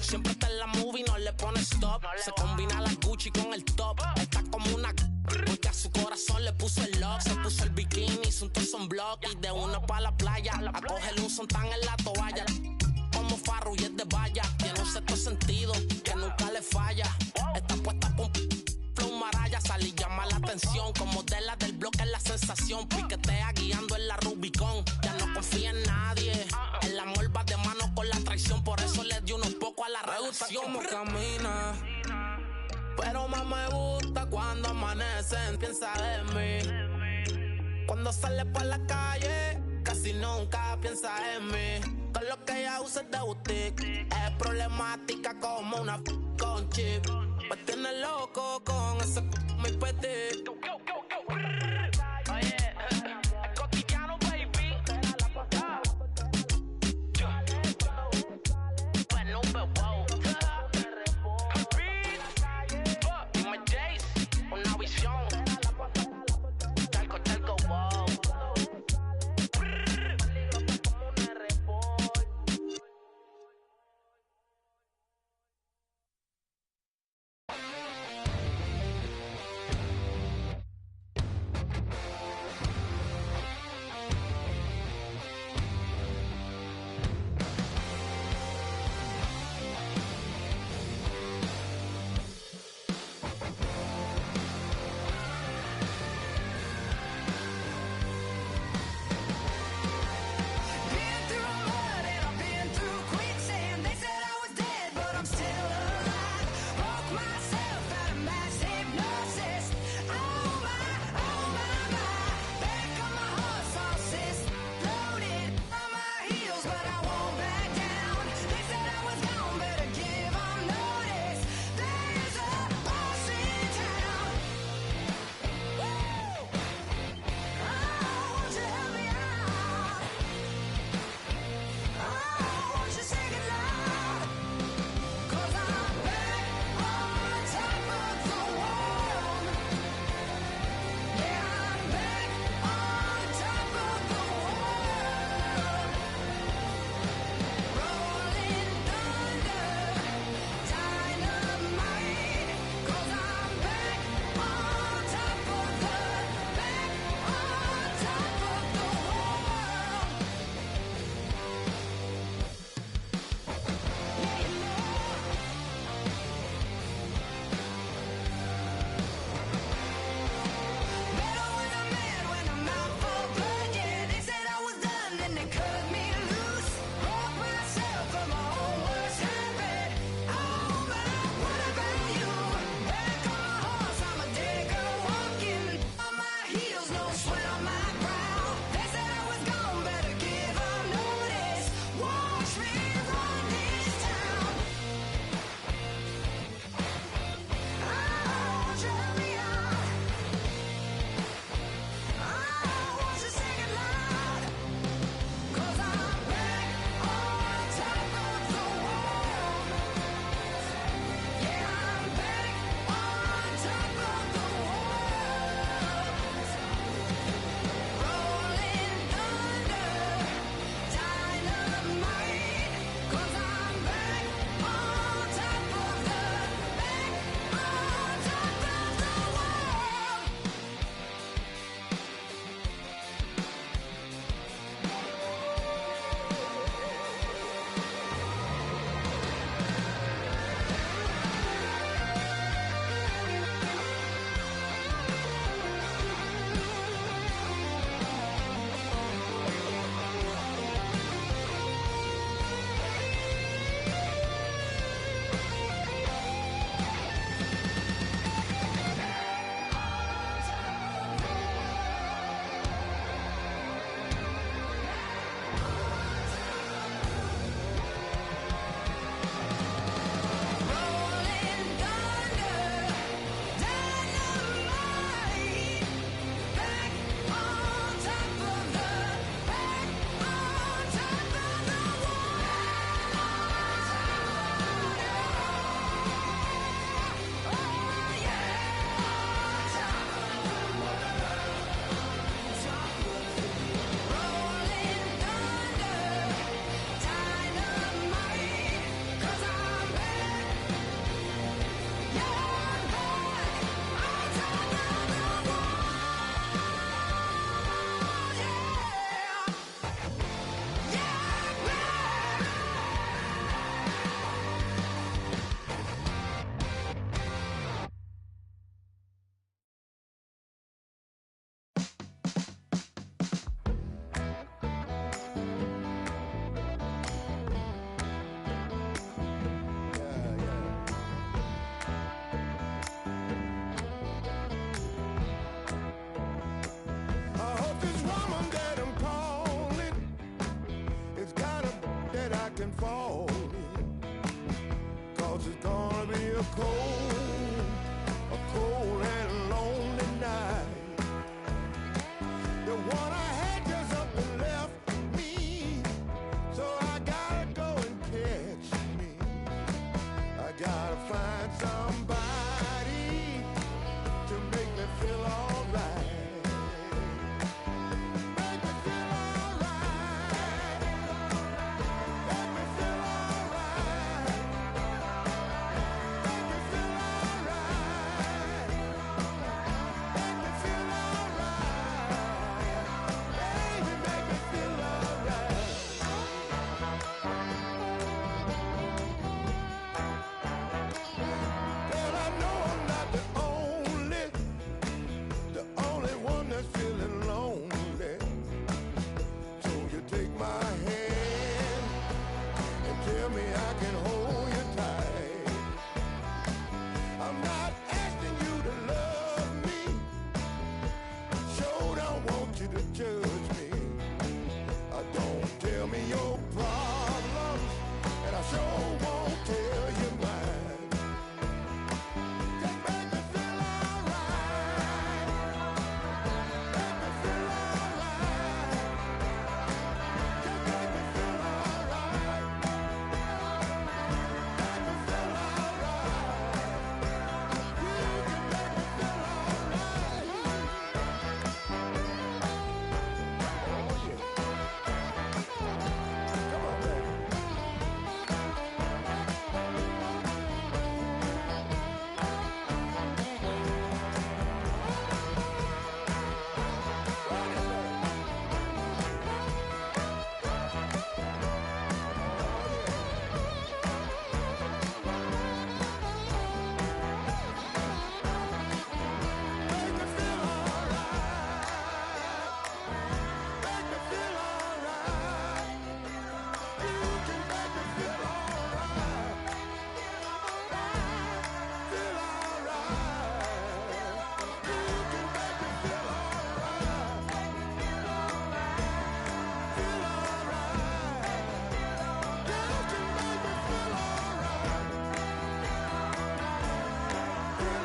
Siempre está en la movie, no le pone stop. Se combina la Gucci con el top. Está como una porque a su corazón le puso el lock. Se puso el bikini, hizo un torso en block. Y de una pa' la playa a cogerle un sontán en la toalla. Como Farru y es de valla. Tiene un sexto sentido que nunca le falla. Está puesta con flow maraya. Sale y llama la atención. Como de la del bloque es la sensación. Piquetea guiando en la Rubicon. Ya no confía en nadie. El amor va de mano con la traición. Por eso le dio unos poco a la relación. Como camina, pero más me gusta cuando amanecen. Piensa en mí. Cuando sale por la calle, casi nunca piensa en mí. Todo lo que ella usa es de boutique. Es problemática como una con chip. Me tiene loco con ese mi petit. Oye, es cotidiano, baby. Bueno, wow. Dime Jace, una visión. Talco, wow. can fall. 'Cause it's gonna be a cold and lonely night. The one I had just up and left me, so I gotta go and catch me. I gotta find somebody to make me feel alright. Make me feel alright. Make me feel alright. Make me feel alright. Make me feel alright. Baby, make me feel alright. Girl, I know I'm not the only one that's feeling lonely. So you take my hand and tell me I can hold you tight. I'm not asking you to love me. Sure don't want you to judge me. Don't tell me your problems, and I sure won't tell you mine. Just make me feel alright. Make me feel alright. Just make me feel alright. Make me feel alright. You can make me feel alright. Oh yeah. Come on, baby. Make me feel alright. Make me feel alright. You can make me feel alright. Feel alright. You can make me feel alright. Feel alright. You can make me feel alright. Feel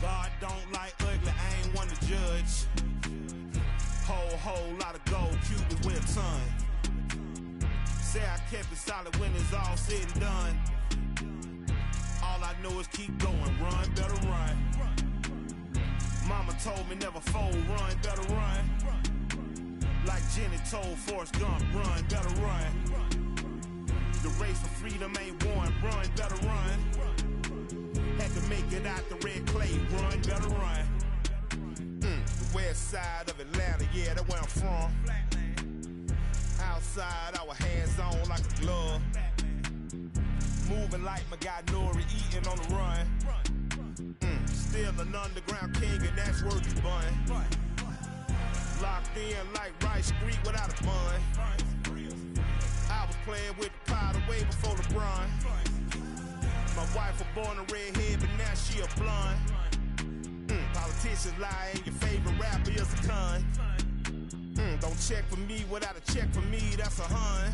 God don't like ugly, I ain't one to judge. Whole lot of gold, Cupid with a ton. Say I kept it solid when it's all said and done. All I know is keep going, run, better run. Mama told me never fold, run, better run. Like Jenny told Forrest Gump, run, better run. The race for freedom ain't won, run, better run. Had to make it out the red clay, run, better run. The west side of Atlanta, yeah, that's where I'm from. Outside, our hands on like a glove. Moving like my guy Nori, eating on the run. Still an underground king, and that's where you bun. Locked in like Rice Street without a bun. I was playing with the powder way before LeBron. My wife was born a redhead, but now she a blonde. Politicians lie, and your favorite rapper is a con. Don't check for me without a check for me, that's a hun.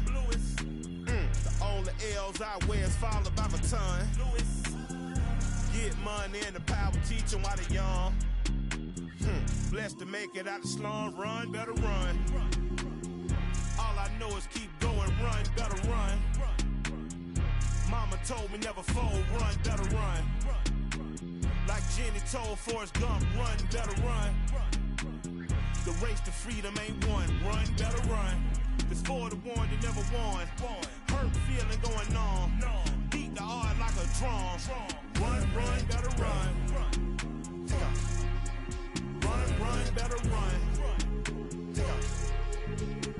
The only L's I wear is followed by my ton. Get money and the power teach them while they young. Blessed to make it out the slum, run, better run. All I know is keep going, run, better run. Mama told me never fold, run, better run. Like Jenny told Forrest Gump, run, better run. The race to freedom ain't won, run, better run. It's for the one that never won. Hurt feeling going on. Beat the odds like a drum. Run, run, better run. Run, better run.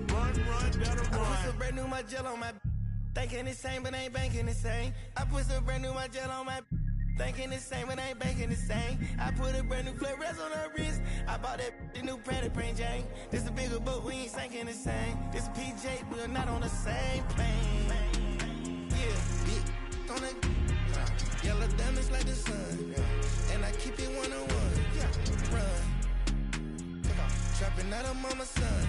Run, better run. I put some brand new my gel on my thinking the same, but ain't banking the same. I put some brand new my gel on my thinking the same, but ain't banking the same. I put a brand new Flores on her wrist. I bought that the new Pratt Print Jane. This a bigger boat, we ain't sinking the same. This PJ, we are not on the same plane. Yeah, big on that yellow diamonds like the sun. And I keep it one-on-one. Run. Trapping out of mama's son.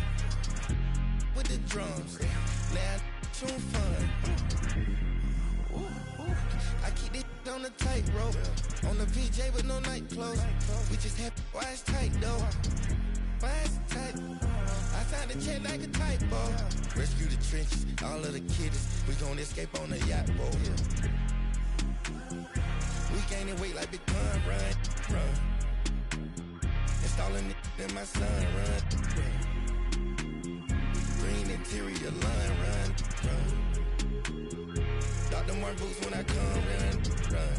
With the drums. Now tune fun. I keep it on the tightrope. On the PJ with no night clothes. We just have why it's tight though. Why it's tight? I signed a check like a typo. Rescue the trenches, all of the kiddies. We gon' escape on the yacht boat. We gaining weight like Big Pun, run. Installing it in my son, run. Green interior line, run. Dr. Martin boots when I come, run.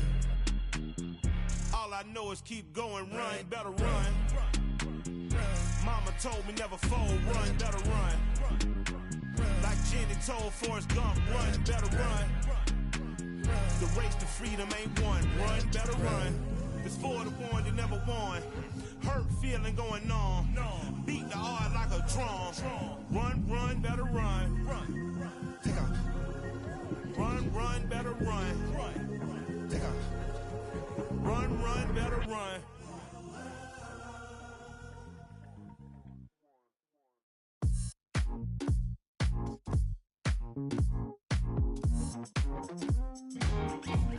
All I know is keep going, run, better run. Mama told me never fold, run, better run. Like Jenny told Forrest Gump, run, better run. The race to freedom ain't won, run, better run. It's for the one that never won. Hurt feeling going on. Beat the odds like a drum. Run, better run. Take off. Run, better run. Take off. Run, better run.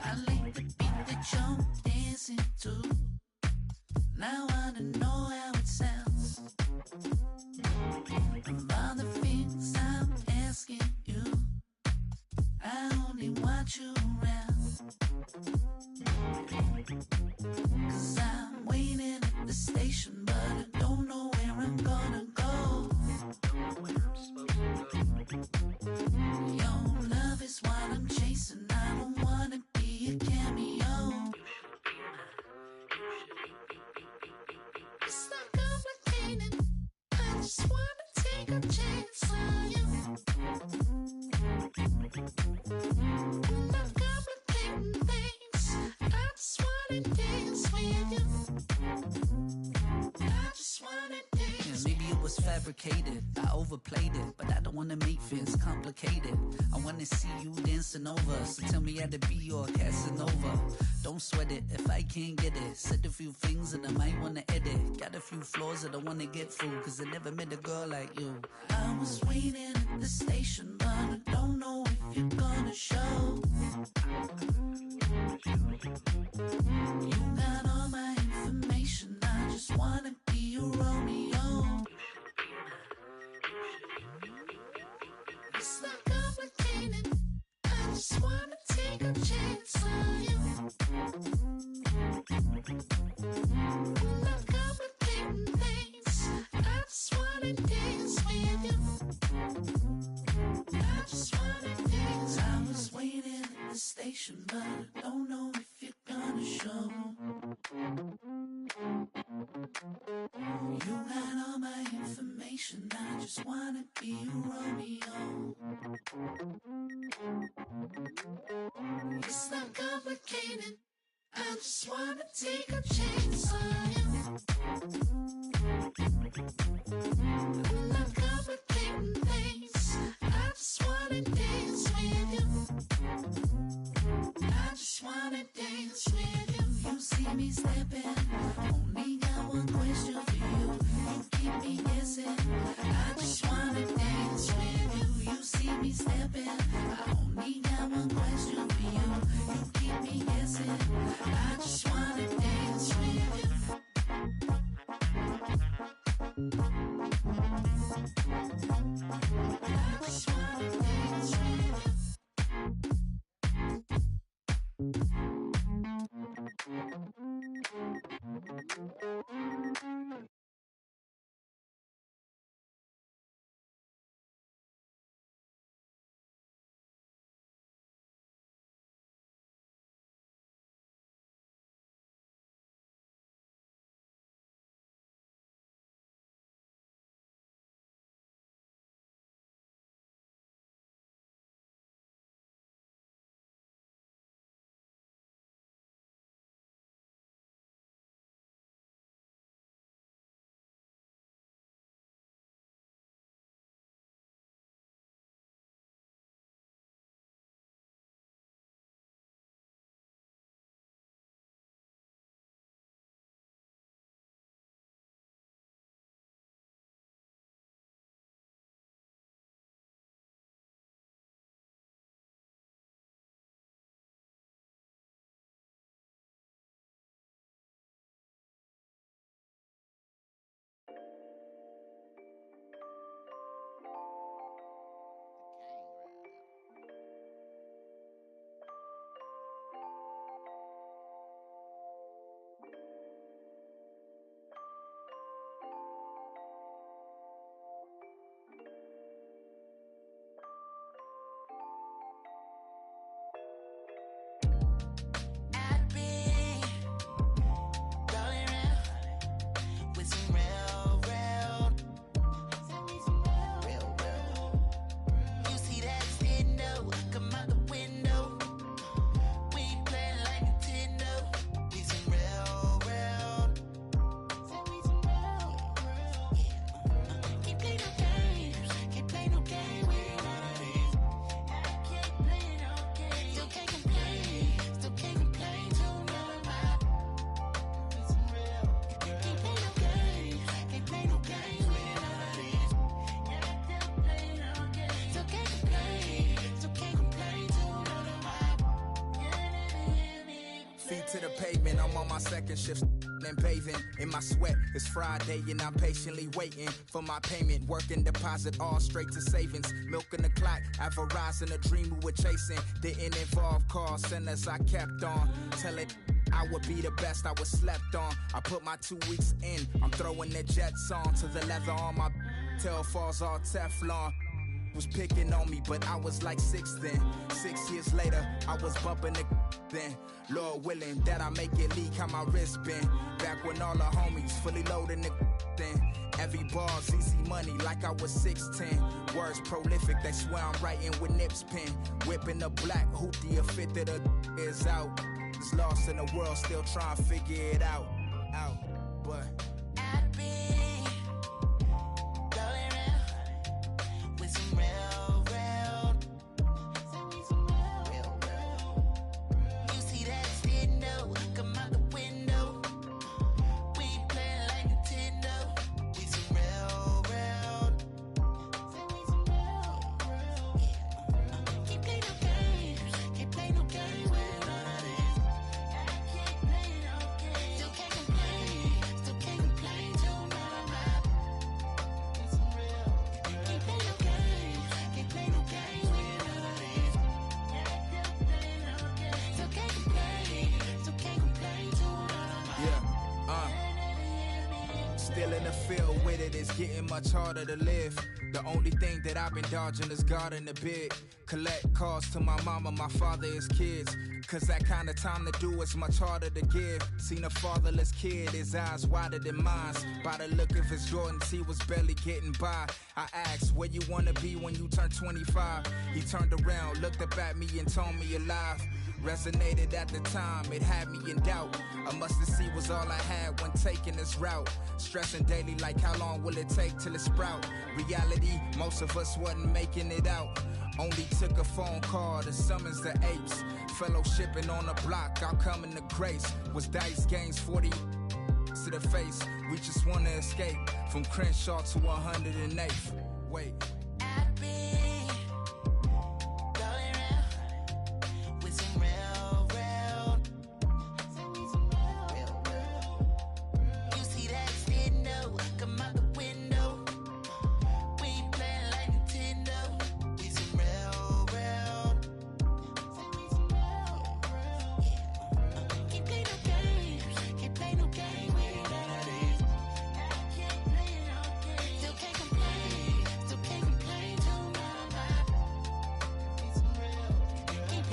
I like the beat that you're dancing to. Now I wanna know how it sounds. Of all the things I'm asking you, I only want you around. 'Cause I'm waiting at the station, but I don't know where I'm gonna go. Your love is what I'm chasing. I don't wanna be a cameo. It's not complicated. I just wanna take a chance on you. I'm not complicating things. I just wanna dance with you. I just wanna dance. Yeah, maybe it was fabricated. I overplayed it, but I don't wanna make things complicated. I wanna see you dancing over. So tell me how to be your Casanova. Don't sweat it if I can't get it. Said a few things that I might wanna edit. Got a few flaws that I wanna get through, 'cause I never met a girl like you. I was waiting at the station, but I don't know if you're gonna show. You got all my information. I just wanna be your Romeo. It's not complicated. I just wanna take a chance on you. I'm not complicating things. I just wanna dance with you. I just wanna dance. I was waiting at the station, but I don't know if you're gonna show. You got all my information. I just wanna be your Romeo. It's not complicated. I just wanna take a chance on you. I'm not complicating things. I just wanna dance with you. I just wanna dance with you. You see me stepping, only got one question for you. You keep me guessing. I just wanna dance with you. You see me stepping, I only got one question for you. You keep me guessing. I just wanna dance with you. to the pavement. I'm on my second shift and bathing in my sweat. It's Friday and I'm patiently waiting for my payment. Working deposit all straight to savings. Milking the clock, advertising a dream we were chasing. Didn't involve call centers, I kept on telling I would be the best I was slept on. I put my 2 weeks in, I'm throwing the jets on to the leather on my tail falls all Teflon. Was picking on me, but I was like 6 then. 6 years later, I was bumping the then. Lord willing that I make it leak how my wrist been. Back when all the homies fully loading the then. Every ball's easy money like I was 6'10". Words prolific, they swear I'm writing with Nip's pen. Whipping the black hoopty, a fit that the is out. Is lost in the world, still trying to figure it out. But I'd be going around with some real. You see that window, come out the window. We playing like Nintendo. We some real. Keep playing no games, keep playing no games with none of this. Keep playing no games, still can't complain too much. We some real. Keep playing no games, keep playing no games with none of this. Still can't complain too much. yeah, still in the field with it, it's getting much harder to live. The only thing that I've been dodging is God in the big. Collect calls to my mama, my father, his kids. Cause that kind of time to do is much harder to give. Seen a fatherless kid, his eyes wider than mine. By the look of his Jordans, he was barely getting by. I asked, where you wanna be when you turn 25? He turned around, looked up at me and told me alive. Resonated at the time, it had me in doubt. A mustard seed was all I had when taking this route. Stressing daily like how long will it take till it sprout? Reality, most of us wasn't making it out. Only took a phone call to summons the apes. Fellowshipping on the block, outcoming the grace. Was dice games 40 to the face. We just wanna escape from Crenshaw to 108th. Wait. I'd be going around with some real. You see that window, come out the window. We playing like Nintendo. We some real. Keep playing no games, keep playing no games with none of this. Still can't complain too much. We some real. Keep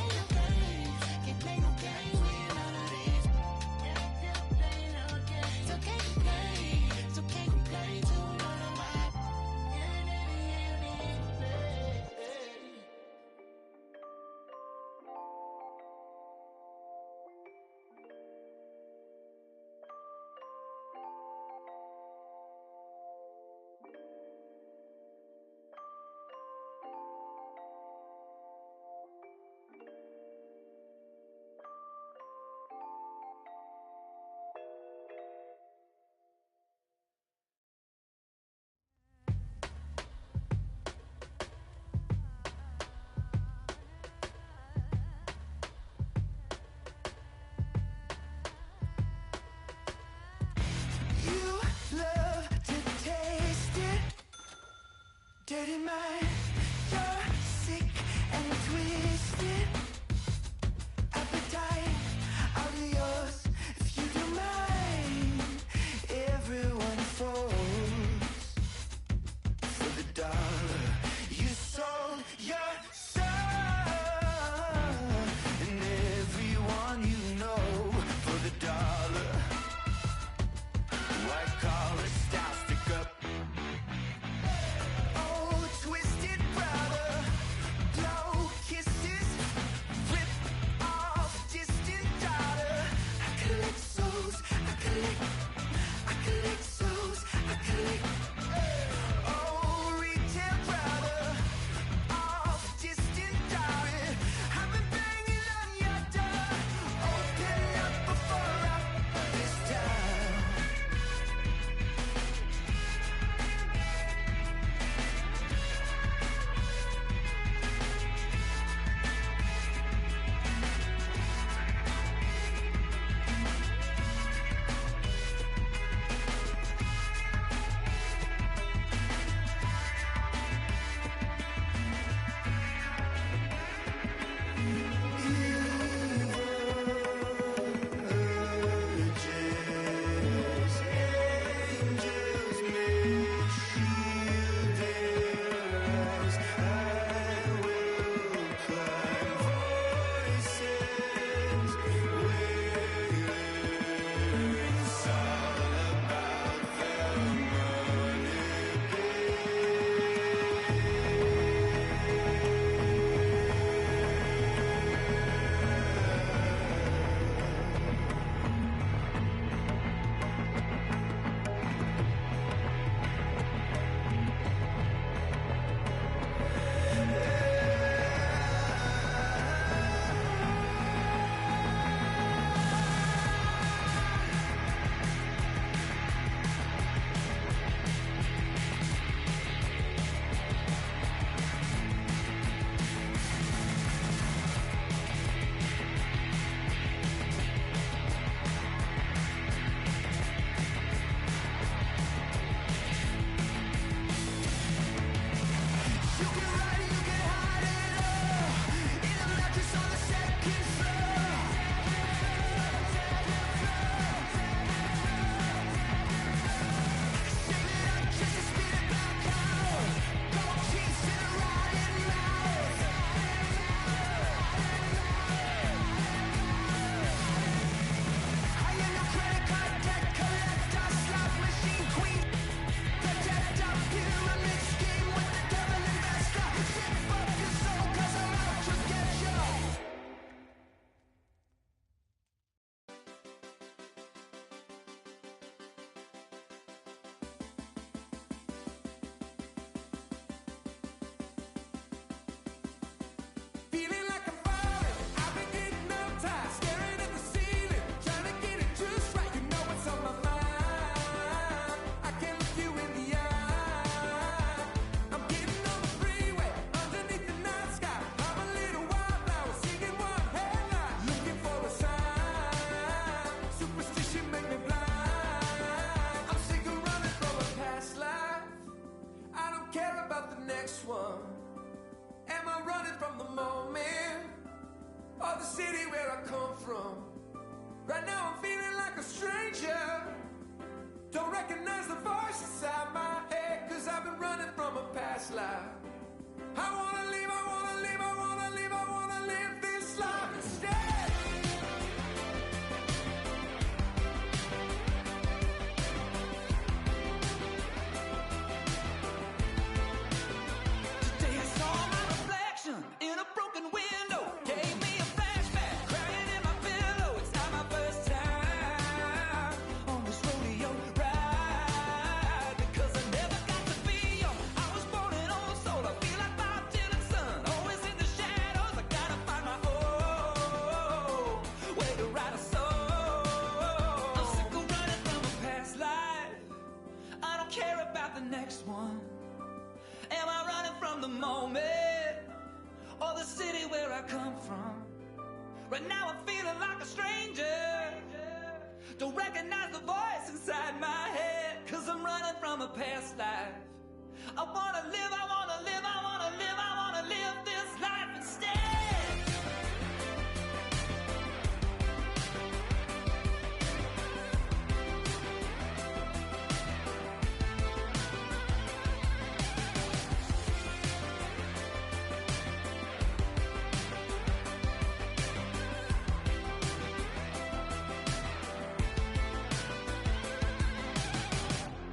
playing no games with none of this. Still can't complain too much. You love to taste it. Dirty mind, you're sick and twisted. Appetite, all of yours, if you don't mind. Everyone falls for the dollar. You sold your soul, and everyone you know for the dollar. White collar style, stick up. Oh, twisted next one? Am I running from the moment or the city where I come from? Right now I'm feeling like a stranger. Don't recognize the voice inside my head, 'cause I've been running from a past life. I wanna live, I wanna live, I wanna live, I wanna live this life instead. Today I saw my reflection in a broken window. Gave me a flashback, crying in my pillow. It's not my first time on this rodeo ride, because I never got to be young. I was born an old soul. I feel like Bob Dylan's son, always in the shadows. I gotta find my own way to write a song. I'm sick of running from a past life. I don't care about the next one. Am I running from the moment or the city where I come from? Right now I'm feeling like a stranger. Don't recognize the voice inside my head, 'cause I'm running from a past life. I wanna live, I wanna live, I wanna live, I wanna live this life instead.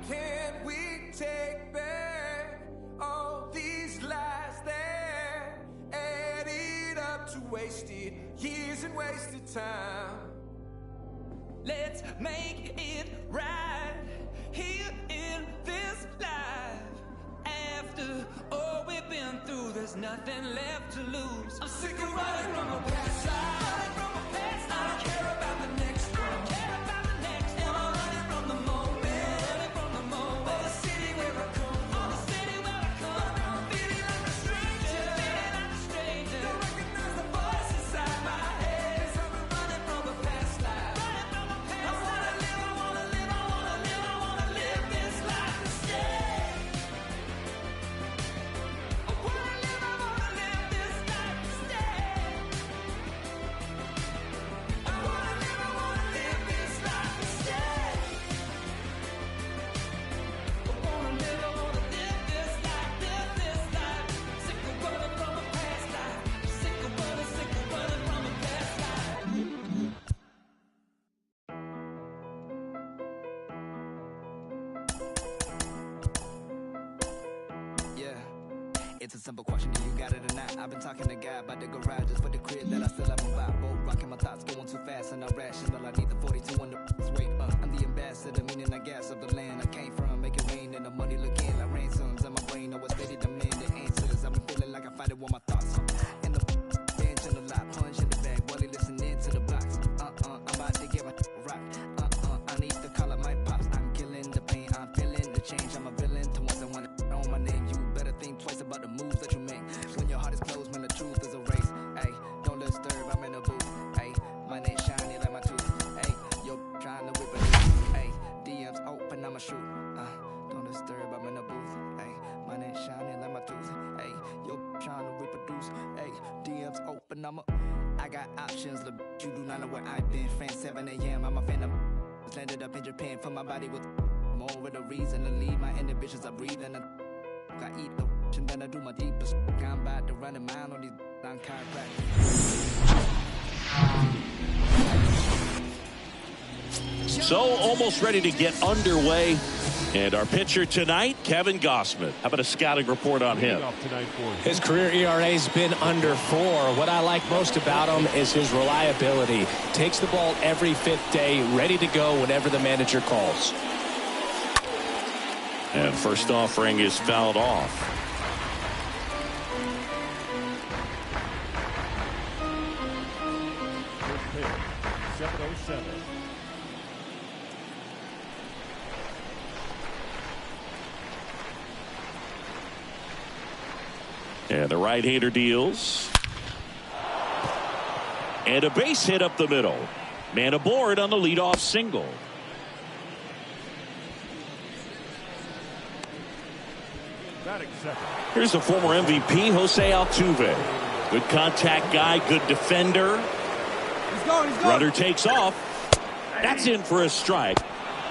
Can we take back all these lies that added up to wasted years and wasted time? Let's make it right here in this life. After all we've been through, there's nothing left to lose. I'm sick of running from a past life. I don't care about the next one. Am I running from the moment? Or the city where I come from? Feeling like a stranger. Don't recognize the voice inside my head. 'Cause I've been running from a past life. I wanna live, I wanna live, I wanna live, I wanna live this life instead. I wanna live this life instead. I wanna live this life instead. I wanna live this life. Sick of running from a past life. Sick of running from a past life. Yeah, it's a simple question, do you got it or not? I've been talking to God about the garage just for the crib that I still haven't bought. Both rocking my thoughts going too fast and I'm rational. I need the 42 on the wait. I'm the ambassador, meaning I gas of the land I came from. Make it rain and the money looking like ransoms. And my brain always steady demanding answers. I've been feeling like I fight it with my thoughts. In the bench in the lot, punch in the bag, while he listening to the box. I'm about to get my rock. I need to call up my pops. I'm killing the pain, I'm feeling the change. I'm a villain to once I want to know my name. You better think twice about the moves that you make. When your heart is closed, man, the truth is a race. Ay, don't disturb, I'm in the booth. Ay, my neck shiny like my tooth. Ay, yo, trying to whip it. Ay, DMs open, I'ma shoot. Don't disturb, I'm in the booth. Ay, my neck shiny like my tooth. Ay, yo, trying to reproduce. Ay, DMs open, I got options, look, you do not know where I've been. France 7 a.m., I'm a fan of landed up in Japan for my body with more with a reason to leave. My inhibitions are breathing. I eat the and then I do my deepest. I'm about to run a mile on these on chiropractic. So almost ready to get underway. And our pitcher tonight, Kevin Gossman. How about a scouting report on him? His career ERA has been under 4. What I like most about him is his reliability. Takes the ball every 5th day, ready to go whenever the manager calls. And first offering is fouled off. First pitch, 7:07. And the right-hander deals. And a base hit up the middle. Man aboard on the leadoff single. Batting second. Here's the former MVP, Jose Altuve. Good contact guy, good defender. He's going. Runner takes off. That's in for a strike.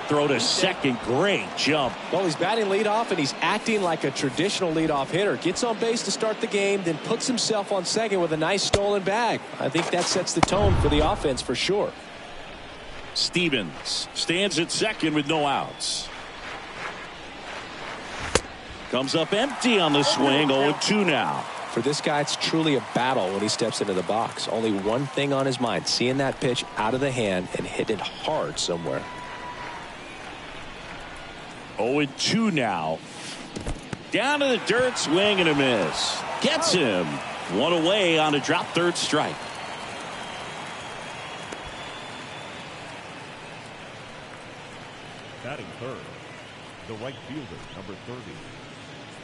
Throw to second. Great jump. Well, he's batting leadoff, and he's acting like a traditional leadoff hitter. Gets on base to start the game, then puts himself on second with a nice stolen bag. I think that sets the tone for the offense for sure. Stevens stands at second with no outs. Comes up empty on the swing. 0-2 now. For this guy, it's truly a battle when he steps into the box. Only one thing on his mind, seeing that pitch out of the hand and hit it hard somewhere. 0-2 now. Down to the dirt, swing and a miss. Gets him. One away on a drop third strike. Batting third, the right fielder, number 30,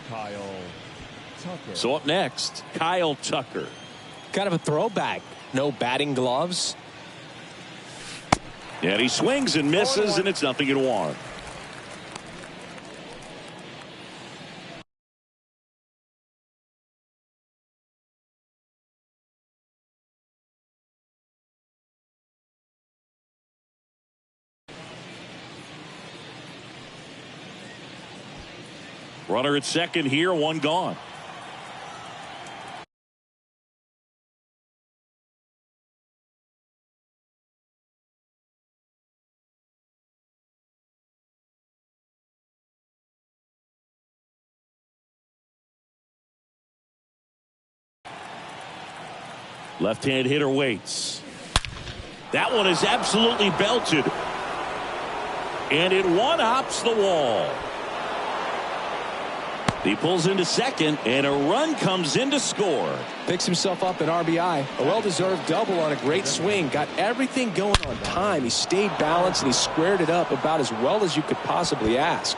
Kyle Tucker. So up next, Kyle Tucker. Kind of a throwback. No batting gloves. And he swings and misses, and it's 0-1. Runner at second here, one gone. Left-hand hitter waits. That one is absolutely belted. And it one-hops the wall. He pulls into second, and a run comes in to score. Picks himself up an RBI. A well-deserved double on a great swing. Got everything going on time. He stayed balanced, and he squared it up about as well as you could possibly ask.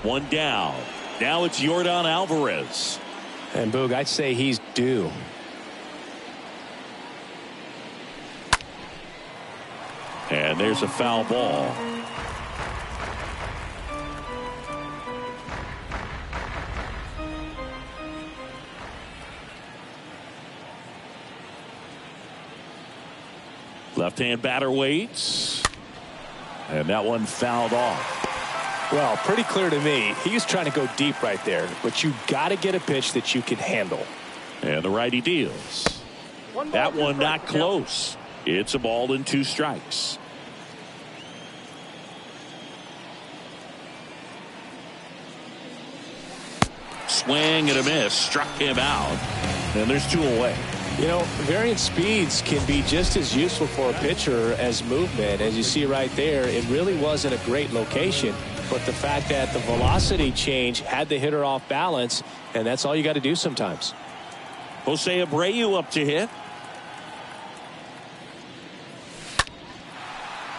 One down. Now it's Yordan Alvarez. And Boog, I'd say he's due. And there's a foul ball. Left-hand batter waits. And that one fouled off. Well, pretty clear to me. He was trying to go deep right there. But you got to get a pitch that you can handle. And the righty deals. That one not close. It's a ball and 2 strikes. Swing and a miss. Struck him out. And there's 2 away. You know, varying speeds can be just as useful for a pitcher as movement. As you see right there, it really wasn't a great location. But the fact that the velocity change had the hitter off balance, and that's all you got to do sometimes. Jose Abreu up to hit.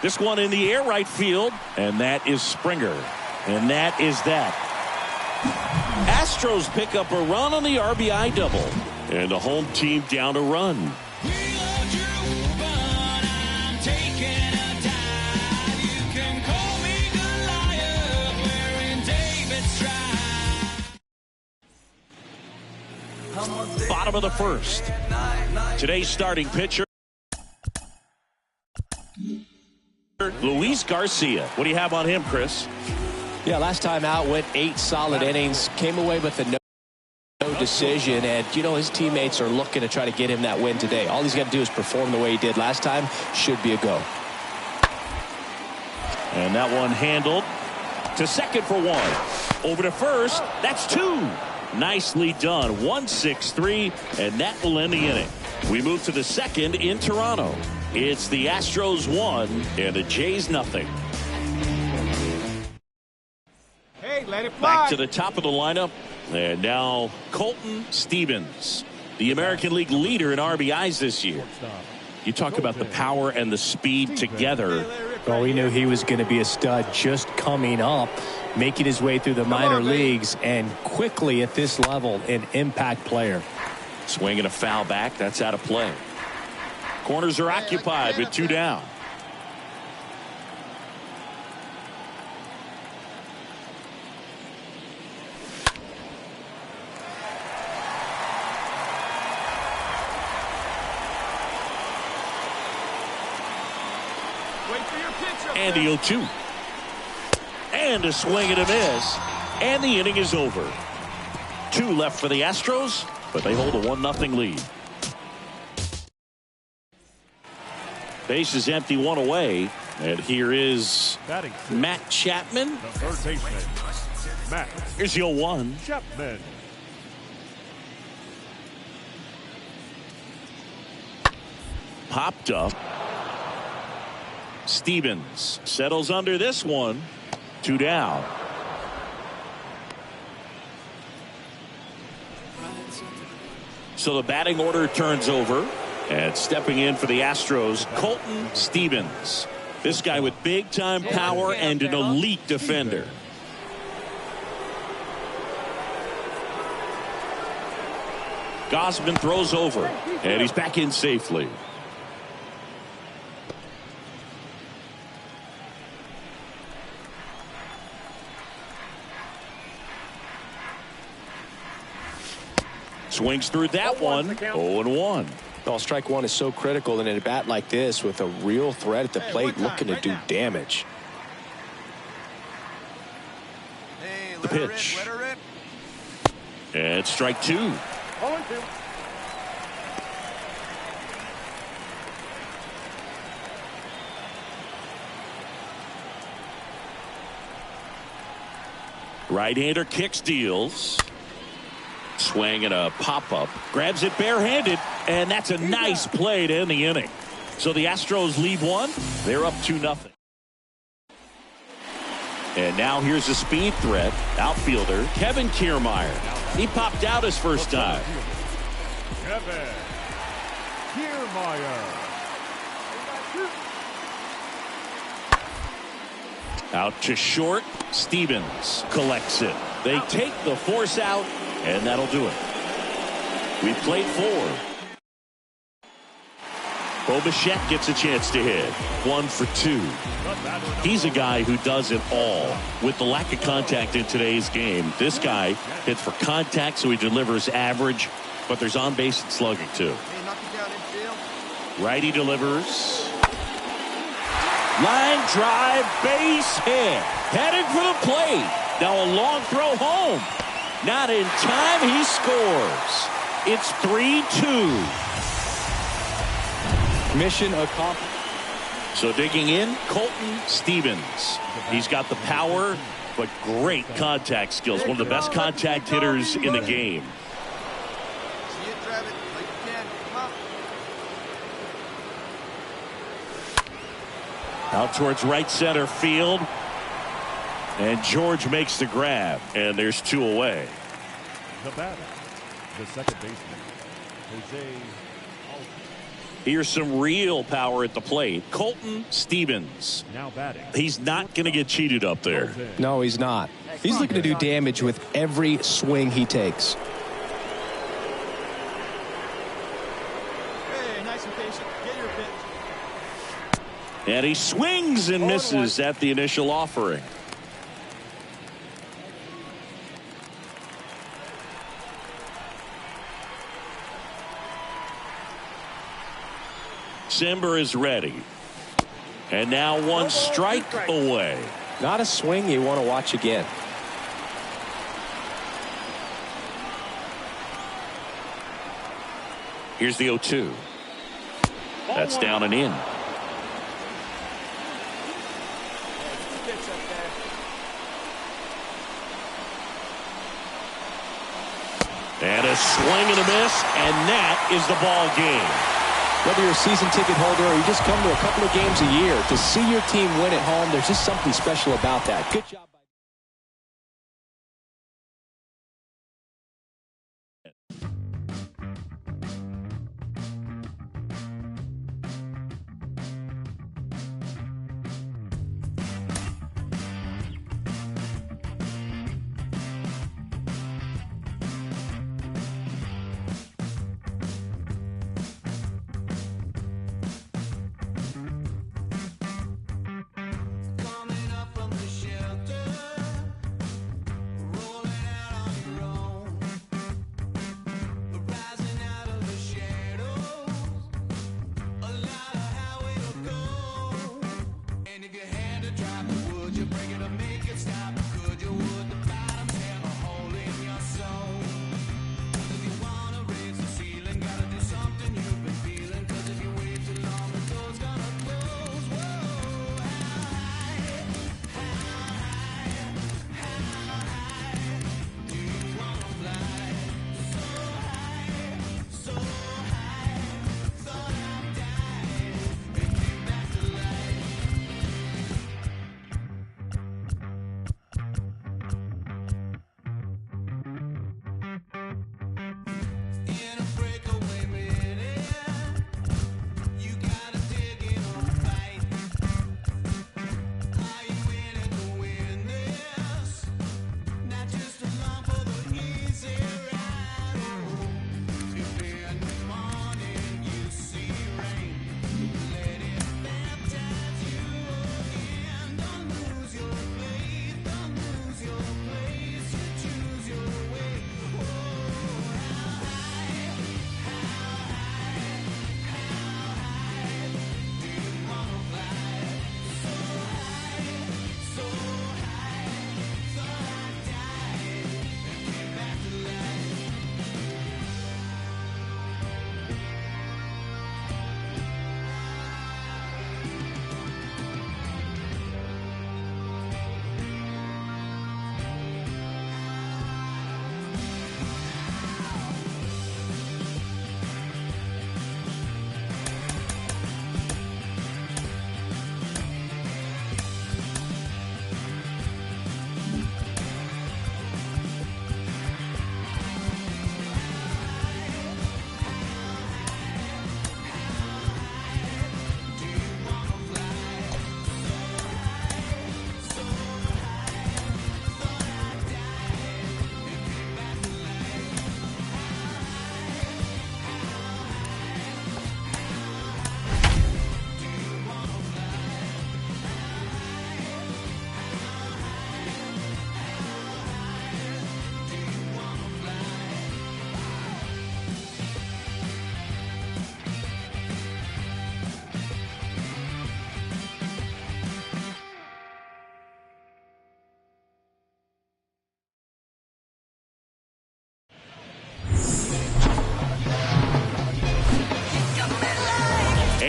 This one in the air right field, and that is Springer. And that is that. Astros pick up a run on the RBI double. And the home team down a run. Bottom of the first. Today's starting pitcher, Luis Garcia. What do you have on him, Chris? Yeah, last time out went 8 solid innings. Came away with a no decision, and you know his teammates are looking to try to get him that win today. All he's got to do is perform the way he did last time. Should be a go. And that one handled to second for 1. Over to first. That's 2. Nicely done. 1-6-3, and that will end the inning. We move to the second in Toronto. It's the Astros 1 and the Jays 0. Hey, let it fly. Back to the top of the lineup. And now Colton Stevens, the American League leader in RBIs this year. You talk about the power and the speed together. Well, we knew he was going to be a stud just coming up, making his way through the minor leagues, and quickly at this level, an impact player. Swinging a foul back. That's out of play. Corners are occupied with 2 down. And the 0-2. And a swing and a miss. And the inning is over. 2 left for the Astros, but they hold a 1-0 lead. Base is empty, 1 away. And here is Matt Chapman. The third baseman, Matt. Here's the 0-1. Chapman. Popped up. Stevens settles under this one. 2 down. So the batting order turns over. And stepping in for the Astros, Colton Stevens. This guy with big-time power and an elite defender. Gosman throws over, and he's back in safely. Swings through that one. 0-1. Well, strike one is so critical in a bat like this with a real threat at the plate looking to do damage. The pitch. And strike 2. Right-hander kicks, deals. Swing and a pop-up. Grabs it barehanded, and that's a nice play to end the inning. So the Astros lead 1. They're up 2-0. And now here's a speed threat. Outfielder Kevin Kiermaier. He popped out his first time. Kevin Kiermaier. Out to short. Stevens collects it. They take the force out, and that'll do it. We played 4. Bo Bichette gets a chance to hit. 1 for 2. He's a guy who does it all. With the lack of contact in today's game, this guy hits for contact, so he delivers average, but there's on base and slugging too. Righty delivers. Line drive, base hit. Headed for the plate. Now a long throw home. Not in time, he scores. It's 3-2. Mission accomplished. So digging in, Colton Stevens. He's got the power, but great contact skills. One of the best contact hitters in the game. Out towards right center field. And George makes the grab. And there's 2 away. The batter, the second baseman, Jose. Here's some real power at the plate. Colton Stevens. Now batting. He's not going to get cheated up there. No, he's not. He's looking to do damage with every swing he takes. Hey, nice and patient. Get your pitch. And he swings and misses at the initial offering. Simber is ready. And now 1 strike away. Not a swing you want to watch again. Here's the 0-2. That's down and in. And a swing and a miss, and that is the ball game. Whether you're a season ticket holder or you just come to a couple of games a year, to see your team win at home, there's just something special about that. Good job. Coming up from the shelter.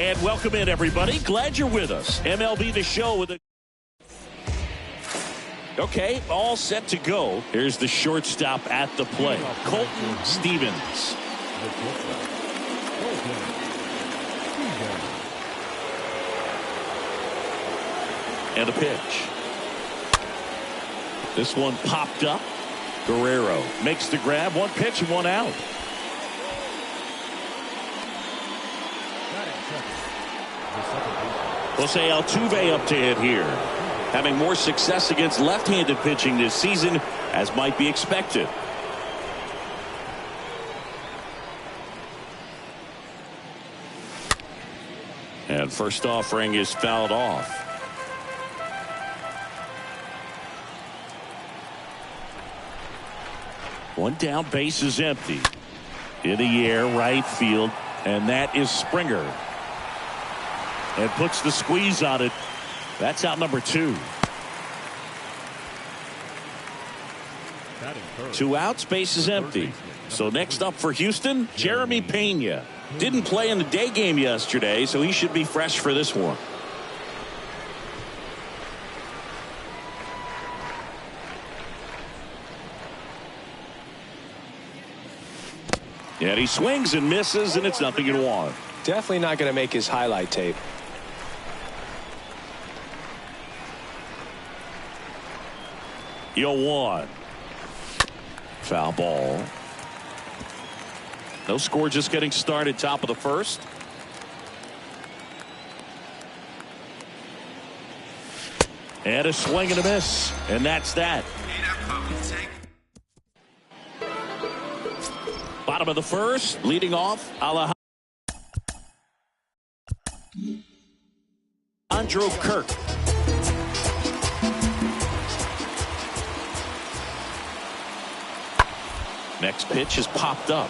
And welcome in, everybody. Glad you're with us. MLB The Show with a... Okay, all set to go. Here's the shortstop at the plate, Colton Stevens. And a pitch. This one popped up. Guerrero makes the grab. One pitch and one out. Jose Altuve up to hit here. Having more success against left-handed pitching this season, as might be expected. And first offering is fouled off. One down, base is empty. In the air, right field, and that is Springer. And puts the squeeze on it. That's out number 2. 2 outs, base is empty. So next up for Houston, Jeremy Pena. Didn't play in the day game yesterday, so he should be fresh for this one. And he swings and misses, and it's 0-1. Definitely not going to make his highlight tape. Yo, 1. Foul ball. No score, just getting started, top of the first. And a swing and a miss. And that's that. Bottom of the first, leading off, Alejandro Kirk. Next pitch is popped up.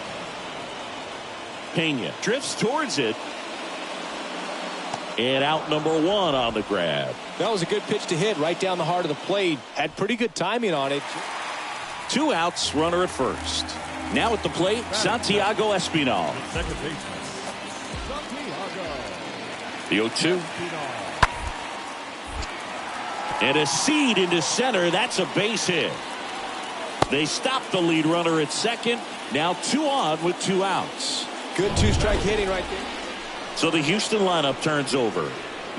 Pena drifts towards it. And out number 1 on the grab. That was a good pitch to hit right down the heart of the plate. Had pretty good timing on it. 2 outs, runner at first. Now at the plate, Santiago Espinal. The 0-2. And a seed into center. That's a base hit. They stopped the lead runner at second. Now 2 on with 2 outs. Good 2-strike hitting right there. So the Houston lineup turns over.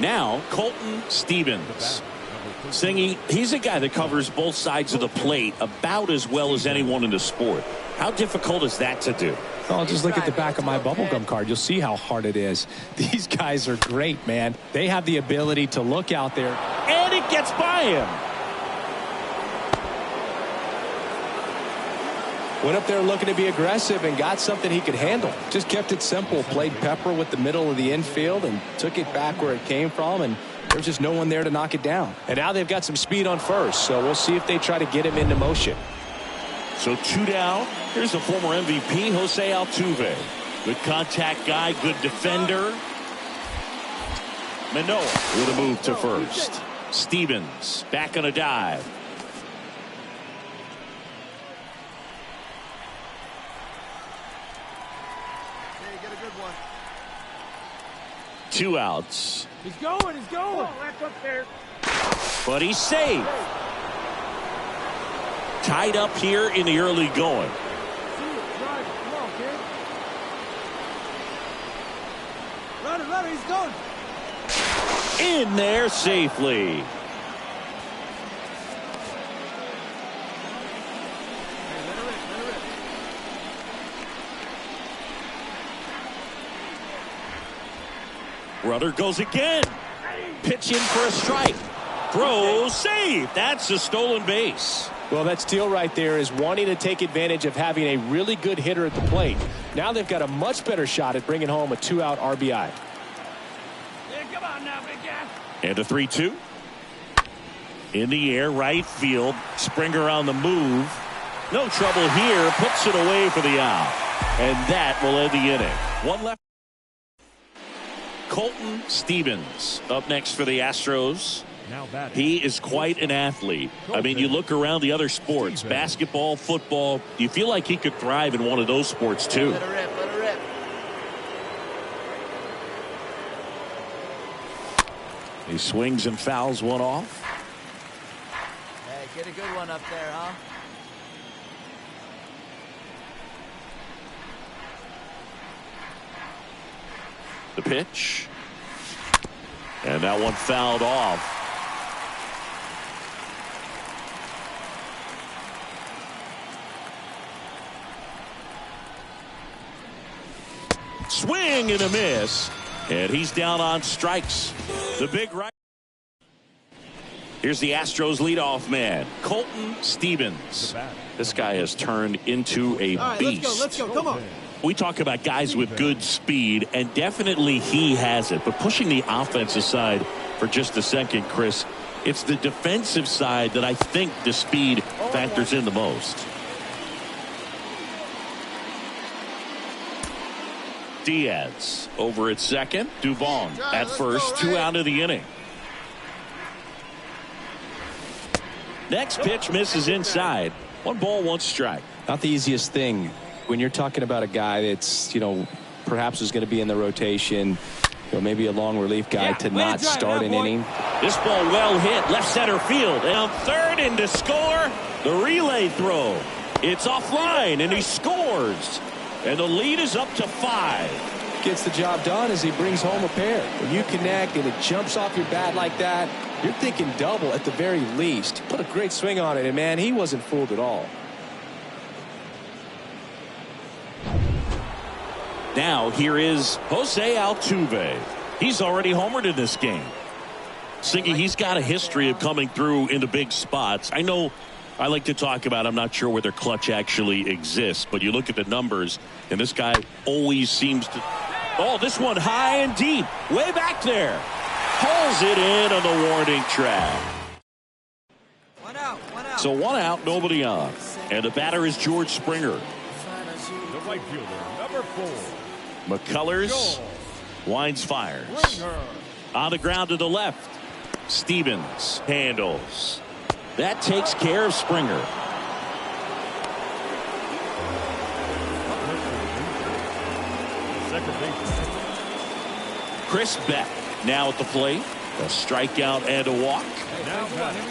Now Colton Stevens. Singy, he's a guy that covers both sides of the plate about as well as anyone in the sport. How difficult is that to do? Oh, just look at the back of my bubblegum card. You'll see how hard it is. These guys are great, man. They have the ability to look out there. And it gets by him. Went up there looking to be aggressive and got something he could handle. Just kept it simple. Played pepper with the middle of the infield and took it back where it came from. And there's just no one there to knock it down. And now they've got some speed on first. So we'll see if they try to get him into motion. So 2 down. Here's the former MVP, Jose Altuve. Good contact guy, good defender. Manoah with a move to first. Stevens back on a dive. Hey, get a good one. 2 outs. He's going. Oh, that's up there. But he's safe. Tied up here in the early going. Come on, kid. Runner, he's going. In there safely. Runner goes again. Pitch in for a strike. Throw, save. That's a stolen base. Well, that steal right there is wanting to take advantage of having a really good hitter at the plate. Now they've got a much better shot at bringing home a 2-out RBI. Yeah, come on now, big guy. And a 3-2. In the air, right field. Springer on the move. No trouble here. Puts it away for the out. And that will end the inning. One left. Colton Stevens up next for the Astros. He is quite an athlete. I mean, you look around the other sports, basketball, football, you feel like he could thrive in one of those sports too. Let her rip. He swings and fouls one off. Hey, get a good one up there, huh? The pitch. And that one fouled off. Swing and a miss. And he's down on strikes. The big right. Here's the Astros leadoff man, Colton Stevens. This guy has turned into a beast. Let's go. Come on. We talk about guys with good speed, and definitely he has it. But pushing the offense aside for just a second, Chris, it's the defensive side that I think the speed factors in the most. Diaz over at second. Duvall at first. 2 out of the inning. Next pitch misses inside. 1 ball, 1 strike. Not the easiest thing when you're talking about a guy that's, perhaps is going to be in the rotation, maybe a long relief guy, to not start an inning. This ball well hit left center field, and on third, and to score the relay throw. It's offline, and he scores, and the lead is up to 5. Gets the job done as he brings home a pair. When you connect and it jumps off your bat like that, you're thinking double at the very least. Put a great swing on it, and man, he wasn't fooled at all. Now here is Jose Altuve. He's already homered in this game. Singy, he's got a history of coming through into big spots. I know I like to talk about, I'm not sure whether clutch actually exists, but you look at the numbers, and this guy always seems to. Oh, this one high and deep, way back there. Pulls it in on the warning track. 1 out, 1 out. So 1 out, nobody on. And the batter is George Springer. The right fielder, number 4. McCullers winds fires. On the ground to the left. Stevens handles. That takes care of Springer. Second base. Chris Beck now at the plate. A strikeout and a walk.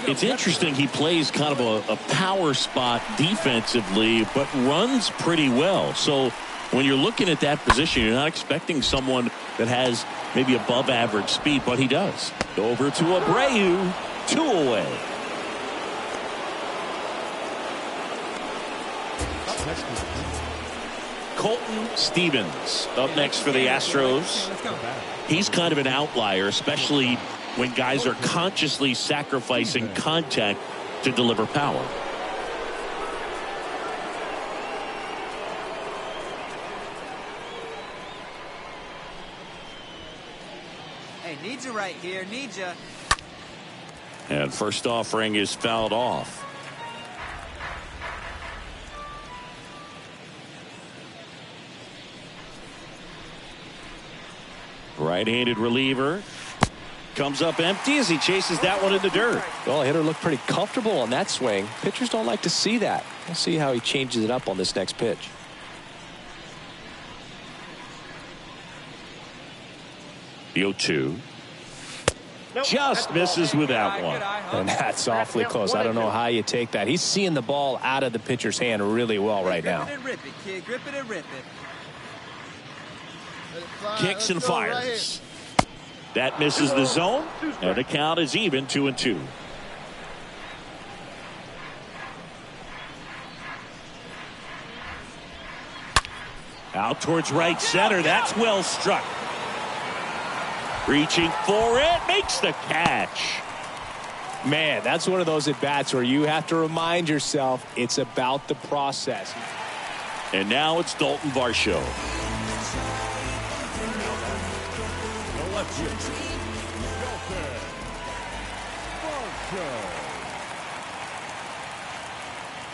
It's interesting, he plays kind of a power spot defensively, but runs pretty well. So when you're looking at that position, you're not expecting someone that has maybe above average speed, but he does. Over to Abreu, 2 away. Colton Stevens up next for the Astros. He's kind of an outlier, especially when guys are consciously sacrificing contact to deliver power. Hey, need you right here, need you. And first offering is fouled off. Right-handed reliever comes up empty as he chases that one in the dirt. Well, hitter looked pretty comfortable on that swing. Pitchers don't like to see that. We'll see how he changes it up on this next pitch. The 0-2. Just misses with that one. And that's awfully close. I don't know how you take that. He's seeing the ball out of the pitcher's hand really well right now. Grip it and rip it, kid. Grip it and rip it. Kicks and fires. That misses the zone, and the count is even, 2-2. Out towards right center. That's well struck. Reaching for it, makes the catch. Man, that's one of those at-bats where you have to remind yourself it's about the process. And now it's Dalton Varsho.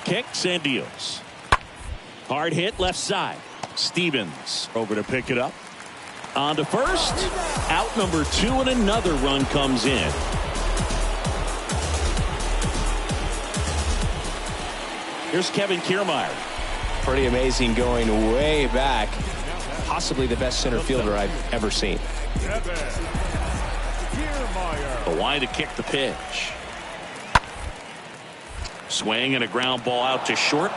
Kicks and deals. Hard hit left side. Stevens over to pick it up. On to first. Out number 2, and another run comes in. Here's Kevin Kiermaier. Pretty amazing, going way back. Possibly the best center fielder I've ever seen. The line to kick the pitch. Swing and a ground ball out to short.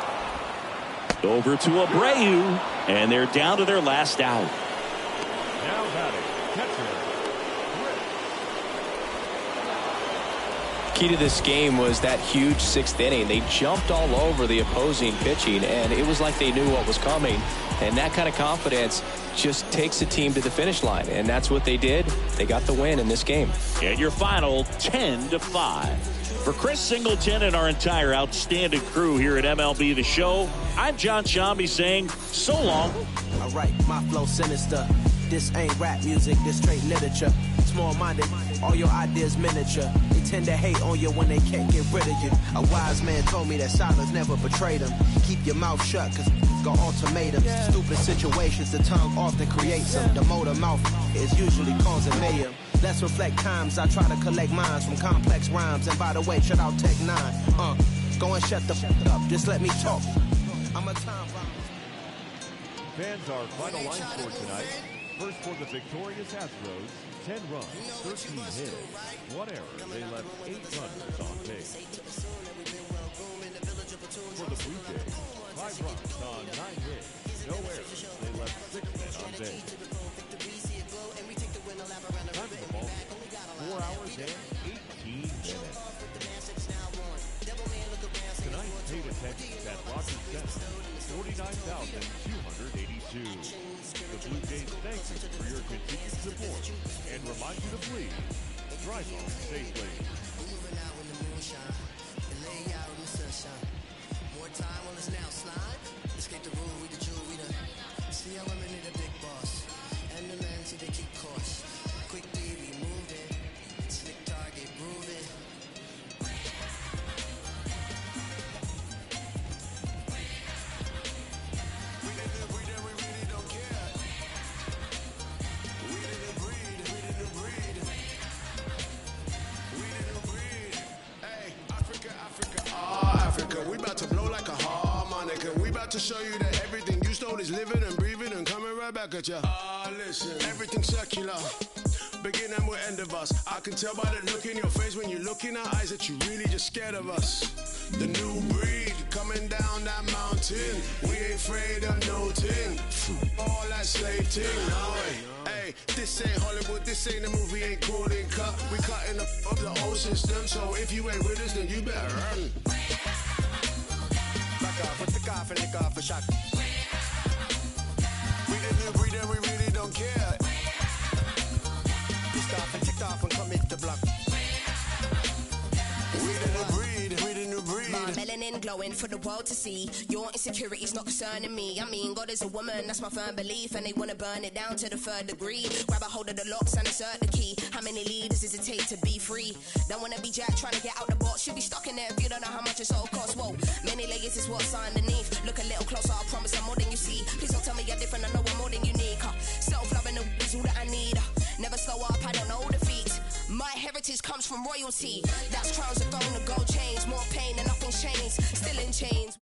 Over to Abreu, and they're down to their last out. Now batting, catcher. Key to this game was that huge 6th inning. They jumped all over the opposing pitching, and it was like they knew what was coming. And that kind of confidence just takes a team to the finish line, and that's what they did. They got the win in this game. And your final 10-5. For Chris Singleton and our entire outstanding crew here at MLB The Show, I'm John Shambi saying so long. All right, my flow sinister. This ain't rap music, this straight literature. Small-minded, all your ideas miniature. They tend to hate on you when they can't get rid of you. A wise man told me that silence never betrayed them. Keep your mouth shut, cause got ultimatums. Stupid situations, the tongue often creates them. The motor mouth is usually causing mayhem. Let's reflect times, I try to collect minds from complex rhymes. And by the way, shut out Tech 9. Go and shut the up, just let me talk. I'm a time bomb. Fans, our final line score tonight. First for the victorious Astros, 10 runs, 13 hits, 1 error. They left 8 runners on base. For the Blue Jays, 5 runs on 9 hits, no errors. They left 6 men on base. Time of the ball game, 4 hours and 18 minutes. Tonight, paid attendance at Rogers Center, 49,282. The Blue Jays thank you for your continued support and remind you to please drive home safely. Moving out in the moonshine and lay out in the sunshine. More time on us now, slime. Escape the rule, we the jewel, we the. See how women need a big boss. And the men see they keep course. Quickly we move it. Slick target, move it. We about to blow like a harmonica. We about to show you that everything you stole is living and breathing and coming right back at ya. Listen, everything's circular. Beginning will end of us. I can tell by the look in your face when you look in our eyes that you really just scared of us. The new breed coming down that mountain. We ain't afraid of no thing. All that slave thing, no way. Hey, this ain't Hollywood, this ain't a movie, ain't called in cut. We cutting up the whole system, so if you ain't with us, then you better run. Back off, with the cough and lick off a shot. We the new breed and we really don't care. Pissed off and ticked off and commit the block. We the new breed, we the new breed. My melanin glowing for the world to see. Your insecurities not concerning me. I mean, God is a woman, that's my firm belief. And they wanna burn it down to the 3rd degree. Grab a hold of the locks and insert the key. How many leaders does it take to be free? Don't wanna be Jack trying to get out the box. Should be stuck in there if you don't know how much it's all costs. Whoa, many layers is what's underneath. Look a little closer, I promise I'm more than you see. Please don't tell me you're different, I know I'm more than unique. Self-loving is all that I need. Never slow up, I don't know defeat. My heritage comes from royalty. That's crowns, a throne, a gold chains. More pain and nothing's changed. Still in chains.